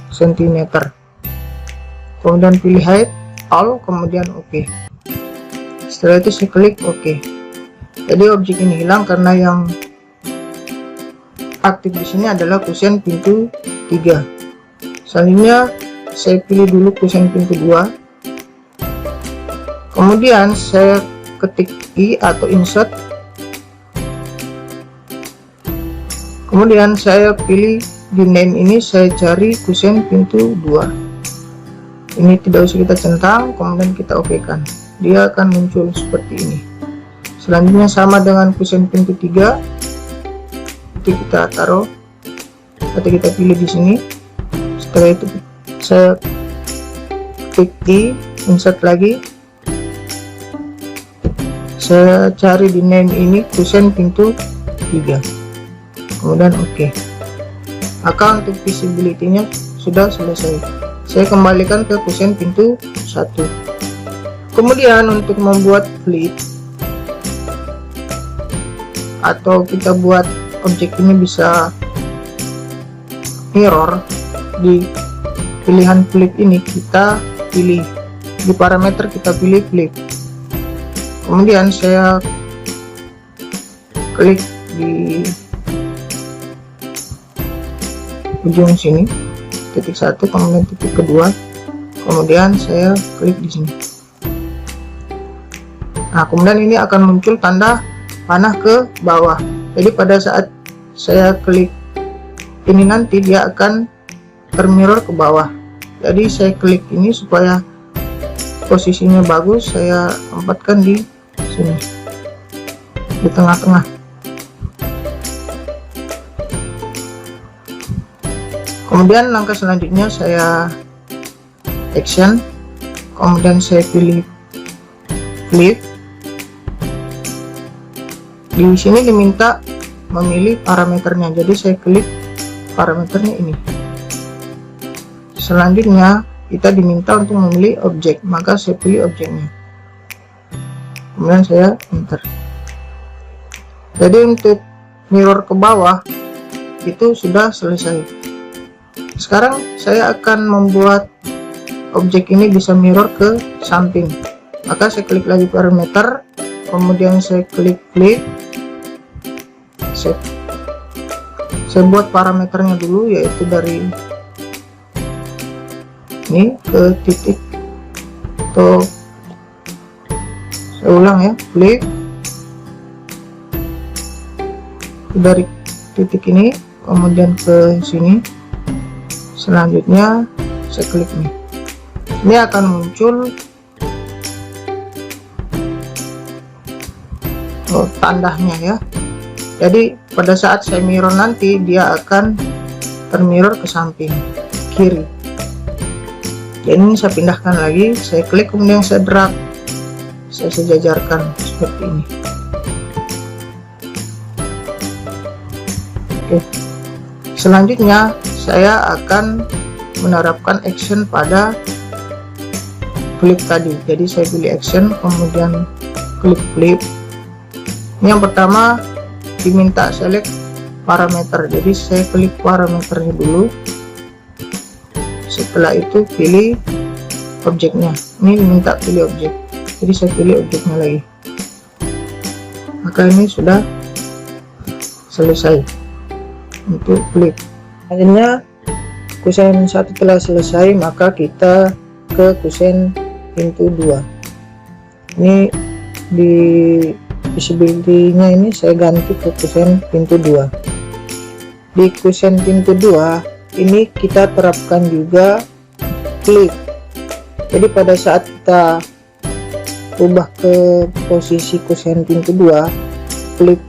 cm, kemudian pilih hide all, kemudian OK. Setelah itu saya klik OK. Jadi objek ini hilang karena yang aktif di sini adalah kusen pintu 3. Selanjutnya saya pilih dulu kusen pintu 2, kemudian saya ketik I atau insert, kemudian saya pilih di name ini, saya cari kusen pintu 2. Ini tidak usah kita centang, kemudian kita OK kan, dia akan muncul seperti ini. Selanjutnya sama dengan kusen pintu 3, itu kita taruh atau kita pilih di sini. Setelah itu saya klik I, insert lagi, saya cari di name ini kusen pintu 3, kemudian OK. Maka untuk visibility nya sudah selesai. Saya kembalikan ke kusen pintu 1. Kemudian untuk membuat flip atau kita buat objek ini bisa mirror, di pilihan flip ini kita pilih di parameter, kita pilih flip. Kemudian saya klik di ujung sini titik 1, kemudian titik kedua, kemudian saya klik di sini. Nah, kemudian ini akan muncul tanda panah ke bawah. Jadi pada saat saya klik ini nanti dia akan termirror ke bawah. Jadi saya klik ini supaya posisinya bagus, saya tempatkan di sini di tengah-tengah. Kemudian langkah selanjutnya saya action, kemudian saya pilih flip. Di sini diminta memilih parameternya, jadi saya klik parameternya ini. Selanjutnya kita diminta untuk memilih objek, maka saya pilih objeknya, kemudian saya enter. Jadi untuk mirror ke bawah itu sudah selesai. Sekarang saya akan membuat objek ini bisa mirror ke samping, maka saya klik lagi parameter, kemudian saya klik flip. Saya buat parameternya dulu, yaitu dari ini ke titik, atau saya ulang ya, flip dari titik ini kemudian ke sini. Selanjutnya saya klik ini akan muncul tandanya ya. Jadi pada saat saya mirror nanti dia akan termirror ke samping kiri. Dan ini saya pindahkan lagi, saya klik kemudian saya drag, saya sejajarkan seperti ini. Oke. Selanjutnya saya akan menerapkan action pada flip tadi. Jadi saya pilih action, kemudian klik flip. Ini yang pertama diminta select parameter, jadi saya klik parameternya dulu. Setelah itu pilih objeknya. Ini minta pilih objek, jadi saya pilih objeknya lagi. Maka ini sudah selesai untuk flip. Akhirnya kusen 1 telah selesai, maka kita ke kusen pintu 2. Ini di visibility-nya ini saya ganti ke kusen pintu 2. Di kusen pintu 2 ini kita terapkan juga flip. Jadi pada saat kita ubah ke posisi kusen pintu 2, flip,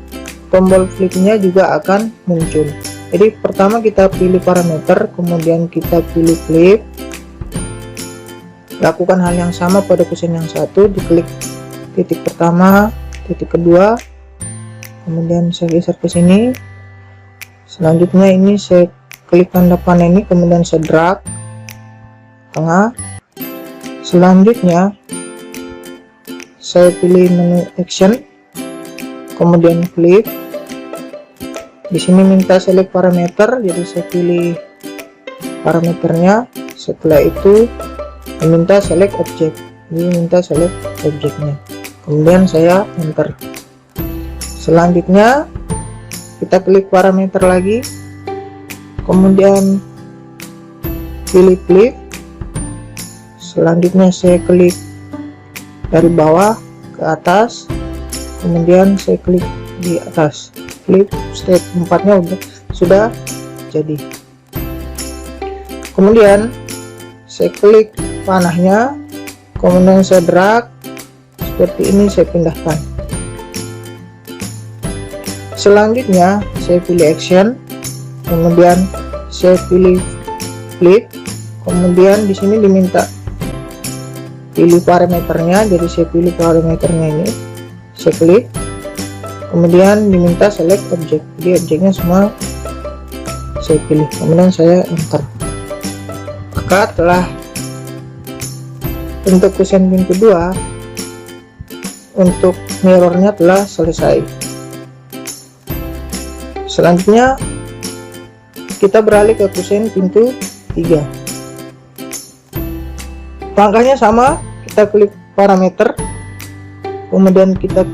tombol flipnya juga akan muncul. Jadi pertama kita pilih parameter, kemudian kita pilih flip. Lakukan hal yang sama pada kusen yang satu, diklik titik pertama, titik kedua, kemudian saya geser ke sini. Selanjutnya ini saya klik tanda panah ini, kemudian saya drag tengah. Selanjutnya saya pilih menu action, kemudian flip. Di sini minta select parameter, jadi saya pilih parameternya. Setelah itu minta select object, jadi minta select objeknya, kemudian saya enter. Selanjutnya kita klik parameter lagi, kemudian pilih flip. Selanjutnya saya klik dari bawah ke atas, kemudian saya klik di atas. Flip step 4-nya sudah jadi. Kemudian saya klik panahnya, kemudian saya drag seperti ini, saya pindahkan. Selanjutnya saya pilih action, kemudian saya pilih flip, kemudian di sini diminta pilih parameternya, jadi saya pilih parameternya ini, saya klik, kemudian diminta select objek, jadi objeknya semua saya pilih, kemudian saya enter. Maka telah untuk kusen pintu 2, untuk mirrornya telah selesai. Selanjutnya kita beralih ke kusen pintu 3. Langkahnya sama, kita klik parameter, kemudian kita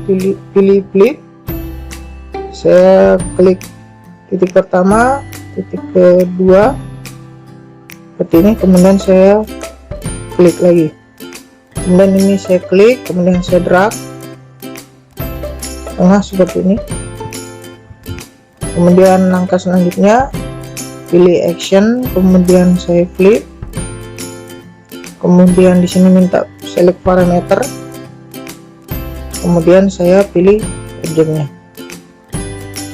pilih flip. Saya klik titik pertama, titik kedua seperti ini, kemudian saya klik lagi, kemudian ini saya klik, kemudian saya drag tengah seperti ini. Kemudian langkah selanjutnya pilih action, kemudian saya flip, kemudian di sini minta select parameter, kemudian saya pilih objeknya,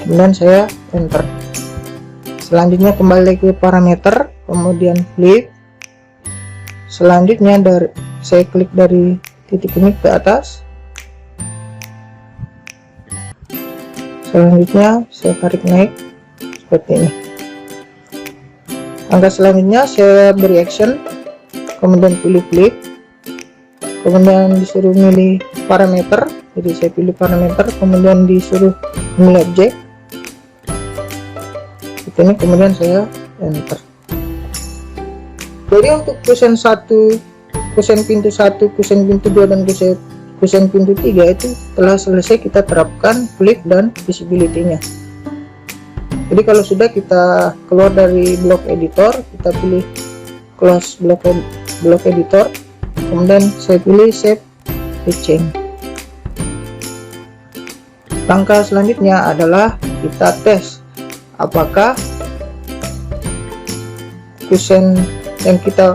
kemudian saya enter. Selanjutnya kembali ke parameter, kemudian flip. Selanjutnya saya klik dari titik ini ke atas. Selanjutnya saya tarik naik seperti ini. Langkah selanjutnya saya beri action, kemudian pilih flip, kemudian disuruh milih parameter, jadi saya pilih parameter, kemudian disuruh memilih objek ini, kemudian saya enter. Jadi untuk kusen 1, kusen pintu 1, kusen pintu 2, dan kusen pintu 3 itu telah selesai kita terapkan flip dan visibility-nya. Jadi kalau sudah kita keluar dari block editor, kita pilih close block editor, kemudian saya pilih save change. Langkah selanjutnya adalah kita tes apakah kusen yang kita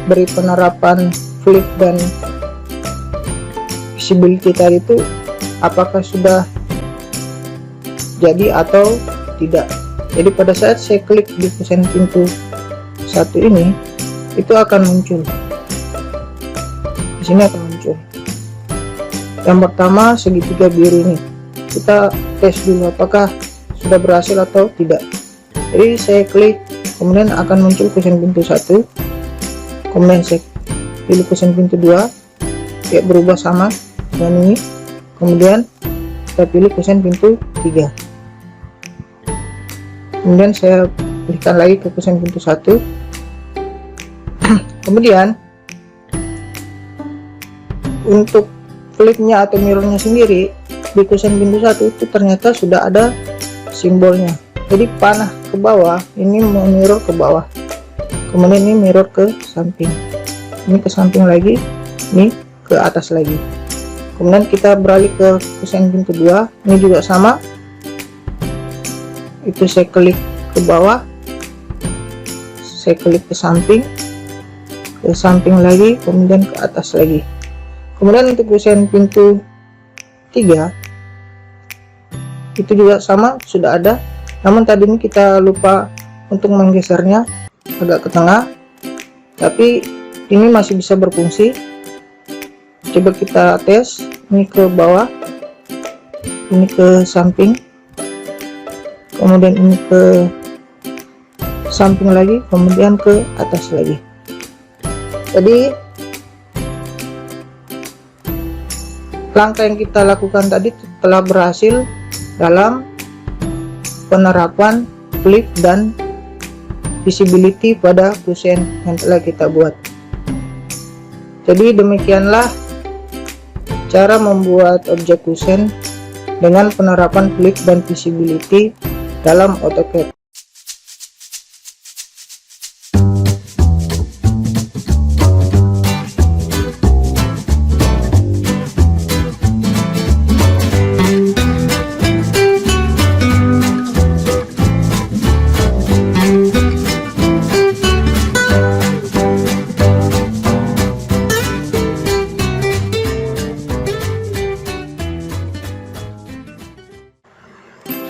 beri penerapan flip dan visibility tadi itu apakah sudah jadi atau tidak. Jadi pada saat saya klik di kusen pintu 1 ini, itu akan muncul di sini, akan muncul yang pertama segitiga biru ini. Kita tes dulu apakah sudah berhasil atau tidak. Jadi saya klik, kemudian akan muncul kusen pintu 1, kemudian saya pilih kusen pintu 2, ya berubah sama dengan ini, kemudian saya pilih kusen pintu 3, kemudian saya pilihkan lagi ke kusen pintu 1, Kemudian untuk flipnya atau mirrornya sendiri di kusen pintu 1 itu ternyata sudah ada simbolnya. Jadi panah ke bawah, ini mirror ke bawah, kemudian ini mirror ke samping, ini ke samping lagi, ini ke atas lagi. Kemudian kita beralih ke kusen pintu 2, ini juga sama, itu saya klik ke bawah, saya klik ke samping lagi, kemudian ke atas lagi. Kemudian untuk kusen pintu 3 itu juga sama, sudah ada, namun tadi ini kita lupa untuk menggesernya agak ke tengah, tapi ini masih bisa berfungsi. Coba kita tes, ini ke bawah, ini ke samping, kemudian ini ke samping lagi, kemudian ke atas lagi. Jadi langkah yang kita lakukan tadi telah berhasil dalam penerapan flip dan visibility pada kusen yang telah kita buat. Jadi demikianlah cara membuat objek kusen dengan penerapan flip dan visibility dalam AutoCAD.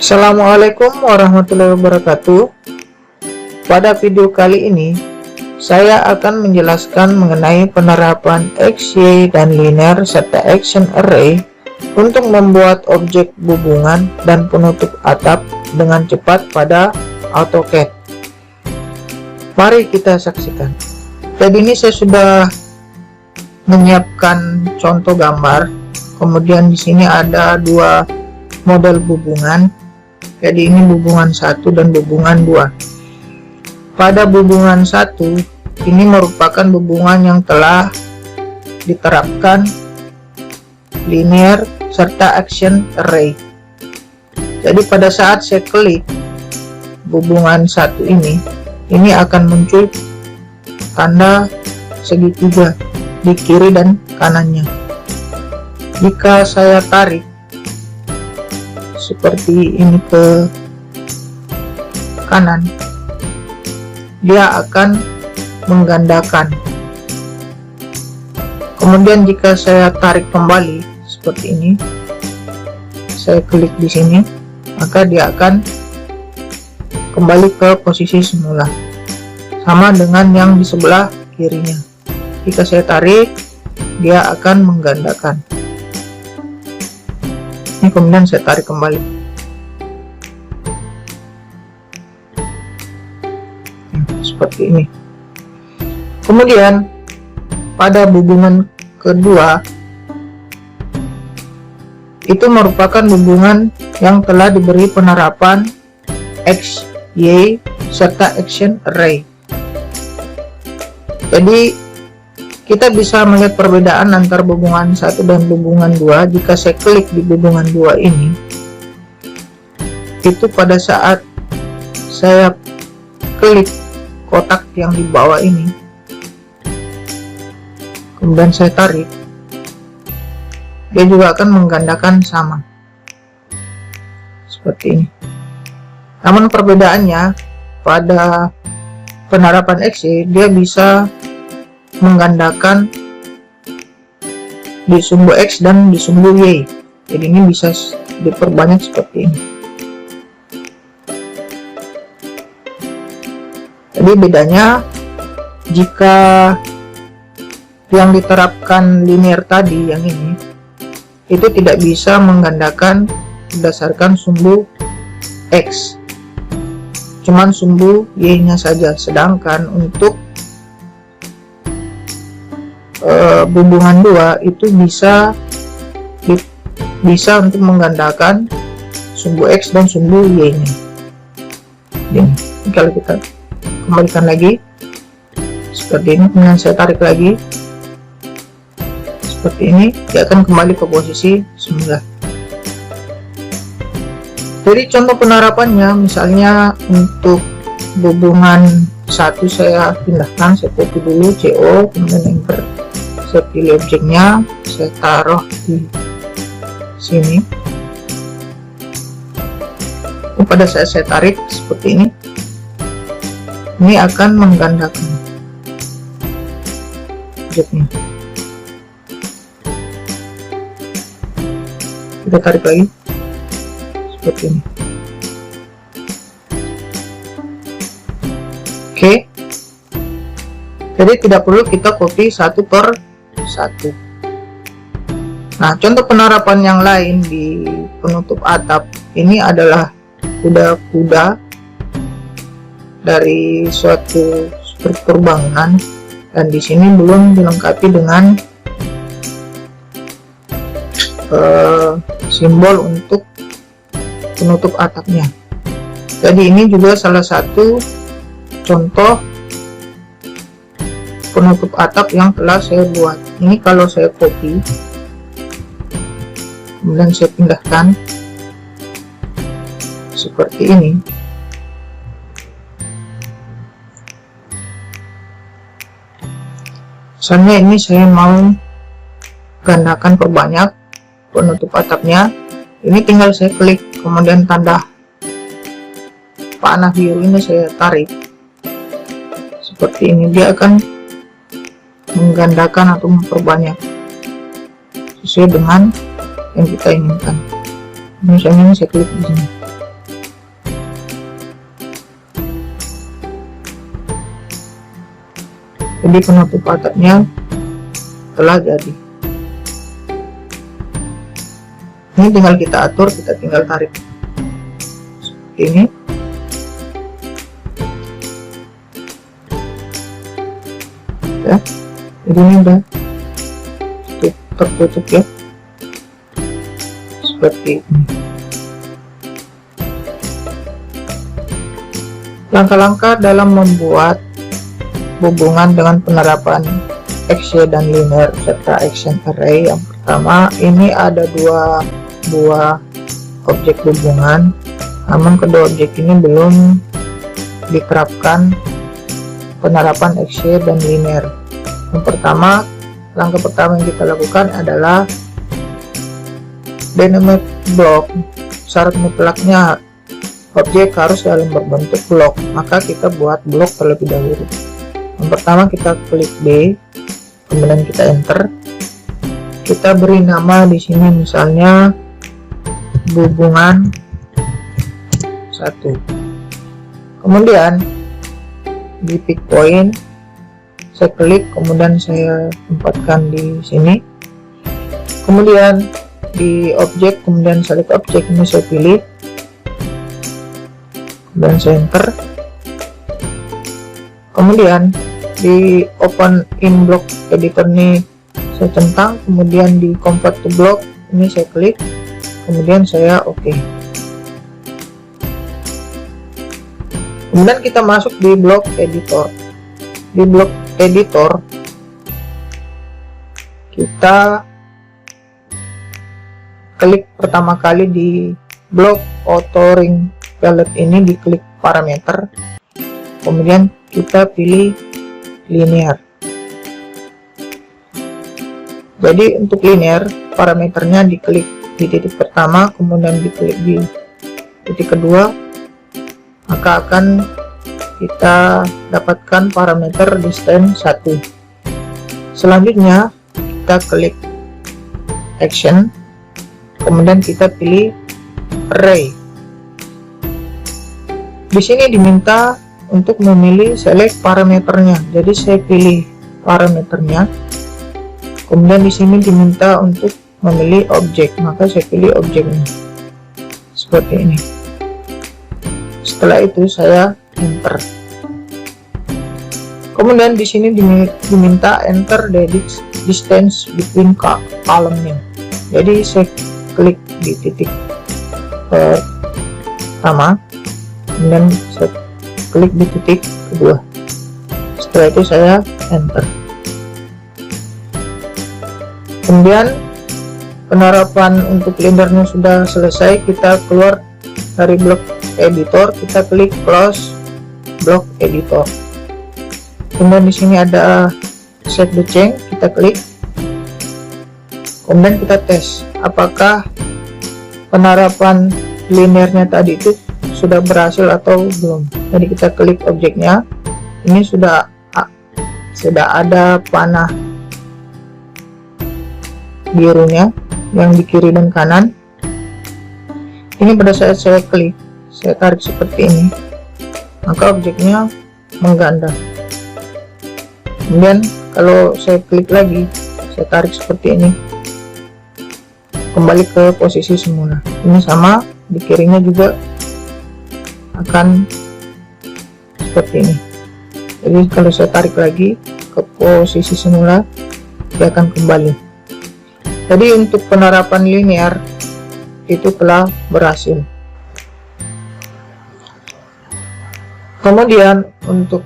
Assalamualaikum warahmatullahi wabarakatuh. Pada video kali ini saya akan menjelaskan mengenai penerapan X, Y, dan linear serta action array untuk membuat objek hubungan dan penutup atap dengan cepat pada AutoCAD. Mari kita saksikan. Jadi ini saya sudah menyiapkan contoh gambar, kemudian di sini ada dua model hubungan. Jadi ini hubungan 1 dan hubungan 2. Pada hubungan 1 ini merupakan hubungan yang telah diterapkan linear serta action array. Jadi pada saat saya klik hubungan 1 ini akan muncul tanda segitiga di kiri dan kanannya. Jika saya tarik seperti ini ke kanan, dia akan menggandakan. Kemudian jika saya tarik kembali seperti ini, saya klik di sini, maka dia akan kembali ke posisi semula, sama dengan yang di sebelah kirinya. Jika saya tarik, dia akan menggandakan. Ini kemudian saya tarik kembali. Seperti ini. Kemudian pada hubungan kedua itu merupakan hubungan yang telah diberi penerapan X, Y, serta action array. Jadi kita bisa melihat perbedaan antara hubungan 1 dan hubungan 2. Jika saya klik di hubungan 2 ini, itu pada saat saya klik kotak yang di bawah ini, kemudian saya tarik, dia juga akan menggandakan sama seperti ini. Namun perbedaannya pada penerapan X, dia bisa menggandakan di sumbu X dan di sumbu Y. Jadi ini bisa diperbanyak seperti ini. Jadi bedanya, jika yang diterapkan linear tadi, yang ini, itu tidak bisa menggandakan berdasarkan sumbu X, cuman sumbu Y nya saja. Sedangkan untuk hubungan 2 itu bisa untuk menggandakan sumbu X dan sumbu Y nya. Jadi kalau kita kembalikan lagi, seperti ini. Kemudian saya tarik lagi seperti ini, dia akan kembali ke posisi semula. Jadi contoh penerapannya, misalnya untuk hubungan 1 saya pindahkan, saya copy dulu CO, kemudian enter, saya pilih objeknya, saya taruh di sini. Pada saat saya tarik seperti ini akan menggandakan objeknya. Kita tarik lagi seperti ini. Oke, jadi tidak perlu kita copy satu per satu. Nah, contoh penerapan yang lain di penutup atap ini adalah kuda-kuda dari suatu struktur bangunan, dan di sini belum dilengkapi dengan simbol untuk penutup atapnya. Jadi ini juga salah satu contoh penutup atap yang telah saya buat. Ini kalau saya copy kemudian saya pindahkan seperti ini, misalnya ini saya mau gandakan perbanyak penutup atapnya, ini tinggal saya klik kemudian tanda panah biru ini saya tarik seperti ini, dia akan menggandakan atau memperbanyak sesuai dengan yang kita inginkan. Misalnya ini saya klik di sini. Jadi penutup atapnya telah jadi. Ini tinggal kita atur, kita tinggal tarik seperti ini. Ya, jadi ini udah tertutup ya, seperti ini. Langkah-langkah dalam membuat hubungan dengan penerapan XY dan linear serta action array. Yang pertama, ini ada dua buah objek hubungan, namun kedua objek ini belum diterapkan penerapan XY dan linear. Yang pertama, langkah pertama yang kita lakukan adalah dynamic block. Syarat mutlaknya objek harus dalam berbentuk blok, maka kita buat blok terlebih dahulu. Yang pertama kita klik B, kemudian kita enter. Kita beri nama di sini misalnya hubungan 1. Kemudian di pick point saya klik, kemudian saya tempatkan di sini. Kemudian di objek, kemudian select objek, ini saya pilih, dan saya enter. Kemudian di open in block editor ini saya centang, kemudian di convert to block ini saya klik, kemudian saya oke. Kemudian kita masuk di block editor. Di block editor kita klik pertama kali di block auto ring palette ini, diklik parameter, kemudian kita pilih linear. Jadi untuk linear parameternya diklik di titik pertama, kemudian diklik di titik kedua, maka akan kita dapatkan parameter distance 1. Selanjutnya kita klik action, kemudian kita pilih array. Di sini diminta untuk memilih select parameternya, jadi saya pilih parameternya. Kemudian di sini diminta untuk memilih objek, maka saya pilih objeknya seperti ini. Setelah itu saya enter. Kemudian di sini diminta enter the distance between column-nya. Jadi saya klik di titik pertama, kemudian saya klik di titik kedua. Setelah itu saya enter. Kemudian penerapan untuk linearnya sudah selesai, kita keluar dari block editor, kita klik close block editor. Kemudian di sini ada save the change, kita klik. Kemudian kita tes apakah penerapan linearnya tadi itu sudah berhasil atau belum. Jadi kita klik objeknya, ini sudah ada panah birunya yang di kiri dan kanan. Ini pada saat saya klik, saya tarik seperti ini, maka objeknya mengganda. Kemudian kalau saya klik lagi, saya tarik seperti ini, kembali ke posisi semula. Ini sama, di kirinya juga akan seperti ini. Jadi kalau saya tarik lagi ke posisi semula, dia akan kembali. Jadi untuk penerapan linear itu telah berhasil. Kemudian untuk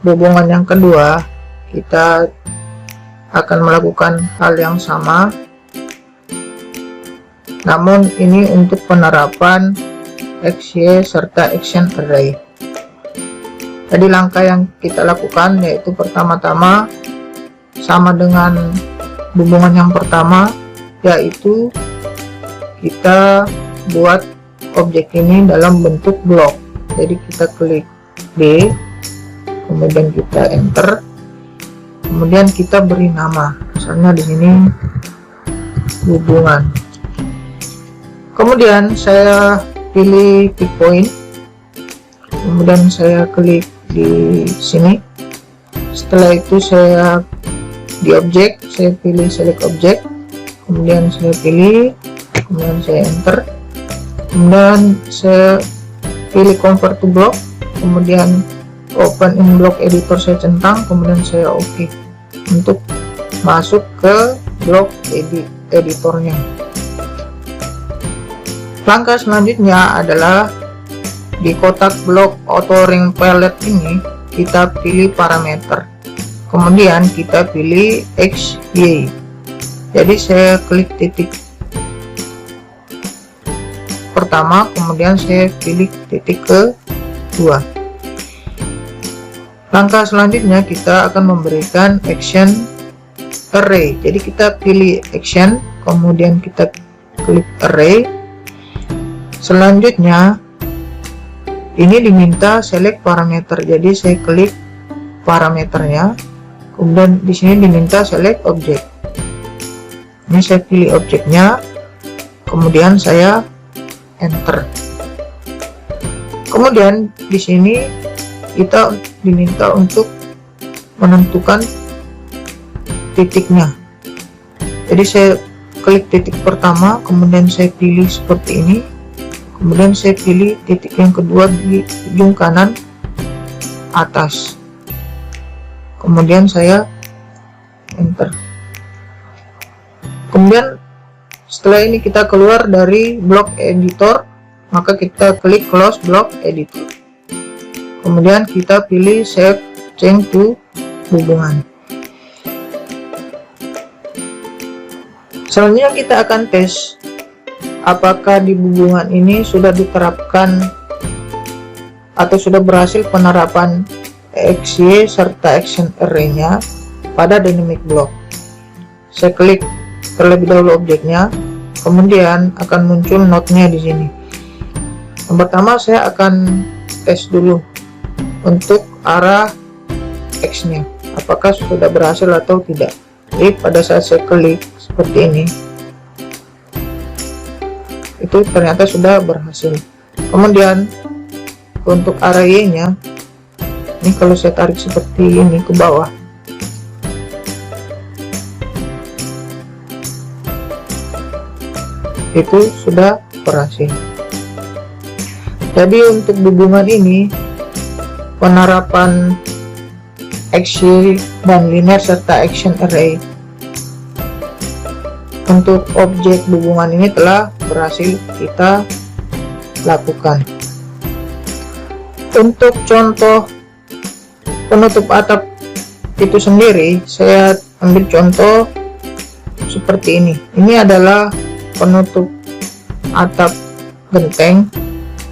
hubungan yang kedua, kita akan melakukan hal yang sama, namun ini untuk penerapan XY serta action array. Jadi langkah yang kita lakukan yaitu pertama-tama sama dengan hubungan yang pertama, yaitu kita buat objek ini dalam bentuk blok. Jadi kita klik D, kemudian kita enter, kemudian kita beri nama, misalnya di sini hubungan. Kemudian saya pilih pick point, kemudian saya klik di sini. Setelah itu saya di objek, saya pilih select object, kemudian saya pilih, kemudian saya enter, kemudian saya pilih convert to block, kemudian open in block editor saya centang, kemudian saya OK untuk masuk ke block editornya. Langkah selanjutnya adalah di kotak blok auto ring palette ini kita pilih parameter, kemudian kita pilih X, Y. Jadi saya klik titik pertama, kemudian saya pilih titik kedua. Langkah selanjutnya kita akan memberikan action array. Jadi kita pilih action, kemudian kita klik array. Selanjutnya ini diminta select parameter, jadi saya klik parameternya, kemudian di sini diminta select object. Ini saya pilih objeknya, kemudian saya enter. Kemudian di sini kita diminta untuk menentukan titiknya. Jadi saya klik titik pertama, kemudian saya pilih seperti ini, kemudian saya pilih titik yang kedua di ujung kanan atas, kemudian saya enter. Kemudian setelah ini kita keluar dari block editor, maka kita klik close block editor, kemudian kita pilih save change to hubungan. Selanjutnya kita akan tes apakah di hubungan ini sudah diterapkan atau sudah berhasil penerapan XY serta action array-nya pada dynamic block. Saya klik terlebih dahulu objeknya, kemudian akan muncul node-nya di sini. Yang pertama saya akan tes dulu untuk arah X-nya, apakah sudah berhasil atau tidak. Jadi pada saat saya klik seperti ini, itu ternyata sudah berhasil. Kemudian untuk arah Y-nya, ini kalau saya tarik seperti ini ke bawah, itu sudah berhasil. Jadi untuk hubungan ini penerapan XY dan linear serta action array untuk objek hubungan ini telah berhasil kita lakukan. Untuk contoh penutup atap itu sendiri saya ambil contoh seperti ini. Ini adalah penutup atap genteng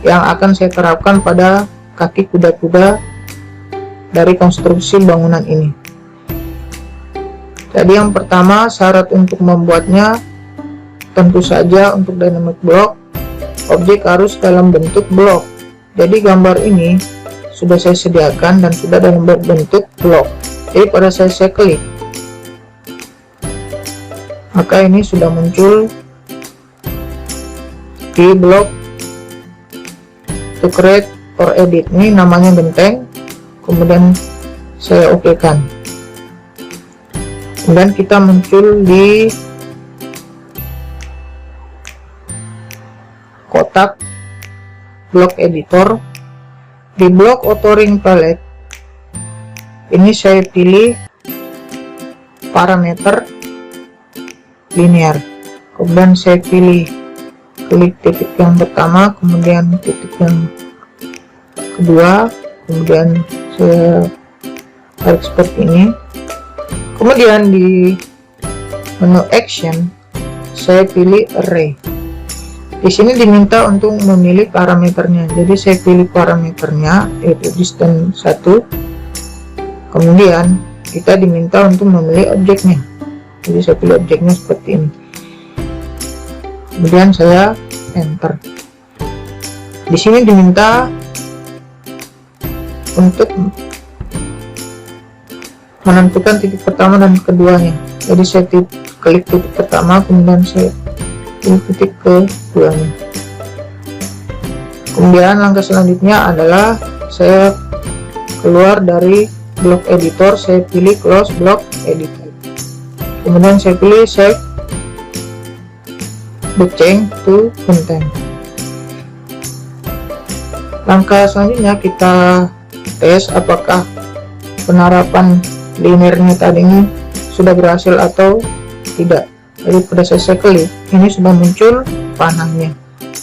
yang akan saya terapkan pada kaki kuda-kuda dari konstruksi bangunan ini. Jadi yang pertama, syarat untuk membuatnya tentu saja untuk dynamic block, objek harus dalam bentuk blok. Jadi gambar ini sudah saya sediakan dan sudah dalam bentuk blok. Jadi pada saya klik, maka ini sudah muncul di blok to create or edit. Ini namanya genteng, kemudian saya oke kan, kemudian kita muncul di kotak blok editor. Di blok authoring palette ini saya pilih parameter linear, kemudian saya pilih klik titik yang pertama, kemudian titik yang kedua, kemudian saya tarik seperti ini. Kemudian di menu action saya pilih array. Di sini diminta untuk memilih parameternya, jadi saya pilih parameternya yaitu distance 1. Kemudian kita diminta untuk memilih objeknya, jadi saya pilih objeknya seperti ini. Kemudian saya enter. Di sini diminta untuk menentukan titik pertama dan keduanya, jadi saya klik titik pertama, kemudian saya titik keduanya. Kemudian langkah selanjutnya adalah saya keluar dari block editor, saya pilih close block editor, kemudian saya pilih save the change to content. Langkah selanjutnya kita tes apakah penerapan linearnya tadi ini sudah berhasil atau tidak. Jadi pada saya klik, ini sudah muncul panahnya.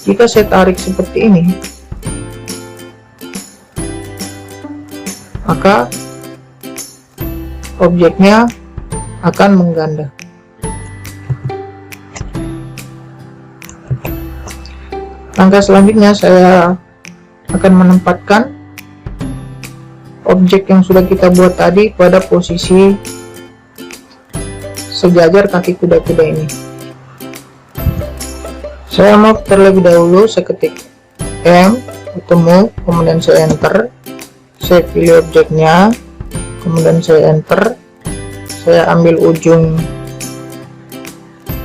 Jika saya tarik seperti ini, maka objeknya akan mengganda. Langkah selanjutnya saya akan menempatkan objek yang sudah kita buat tadi pada posisi sejajar kaki kuda-kuda ini. Saya mau terlebih dahulu, saya ketik M, ketemu, kemudian saya enter, saya pilih objeknya, kemudian saya enter, saya ambil ujung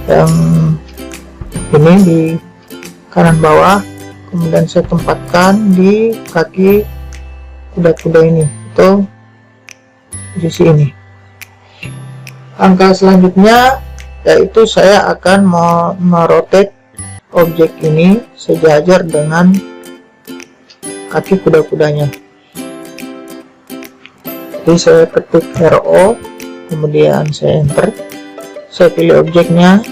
yang ini di kanan bawah, kemudian saya tempatkan di kaki kuda-kuda ini, itu posisi ini. Langkah selanjutnya yaitu saya akan merotate objek ini sejajar dengan kaki kuda-kudanya. Jadi saya ketik RO, kemudian saya enter, saya pilih objeknya,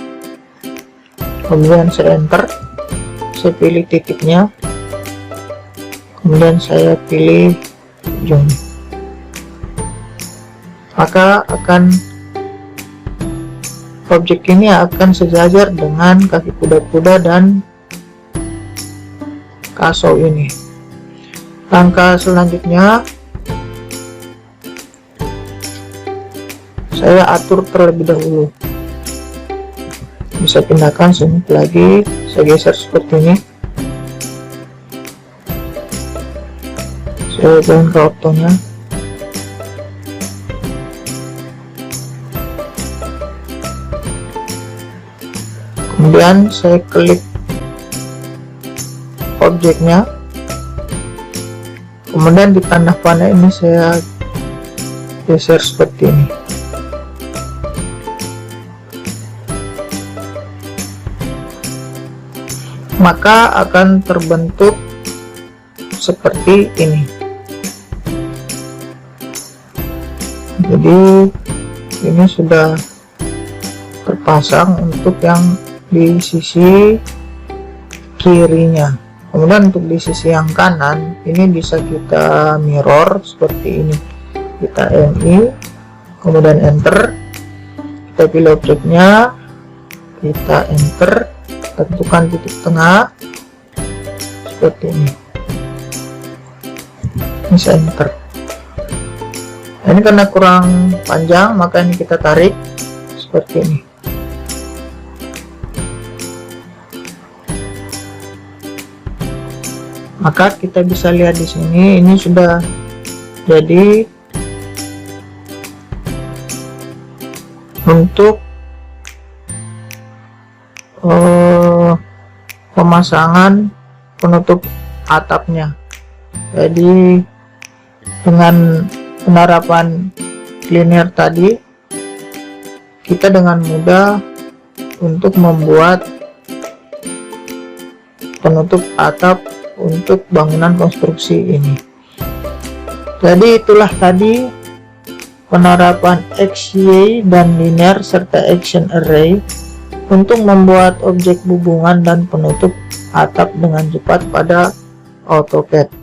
kemudian saya enter, saya pilih titiknya, kemudian saya pilih ujung, maka objek ini akan sejajar dengan kaki kuda-kuda dan kasau ini. Langkah selanjutnya saya atur terlebih dahulu, bisa pindahkan sini lagi, saya geser seperti ini, saya jalan ke ortonya. Kemudian saya klik objeknya, kemudian di tanda panah ini saya geser seperti ini. Maka akan terbentuk seperti ini. Jadi ini sudah terpasang untuk yang di sisi kirinya. Kemudian untuk di sisi yang kanan ini bisa kita mirror seperti ini, kita MI, kemudian enter. Kita pilih objeknya, kita enter, tentukan titik tengah seperti ini, bisa enter. Nah, ini karena kurang panjang, maka ini kita tarik seperti ini. Maka kita bisa lihat di sini, ini sudah jadi. Untuk pemasangan penutup atapnya, jadi dengan penerapan cleaner tadi, kita dengan mudah untuk membuat penutup atap untuk bangunan konstruksi ini. Jadi itulah tadi penerapan XY dan linear serta action array untuk membuat objek hubungan dan penutup atap dengan cepat pada AutoCAD.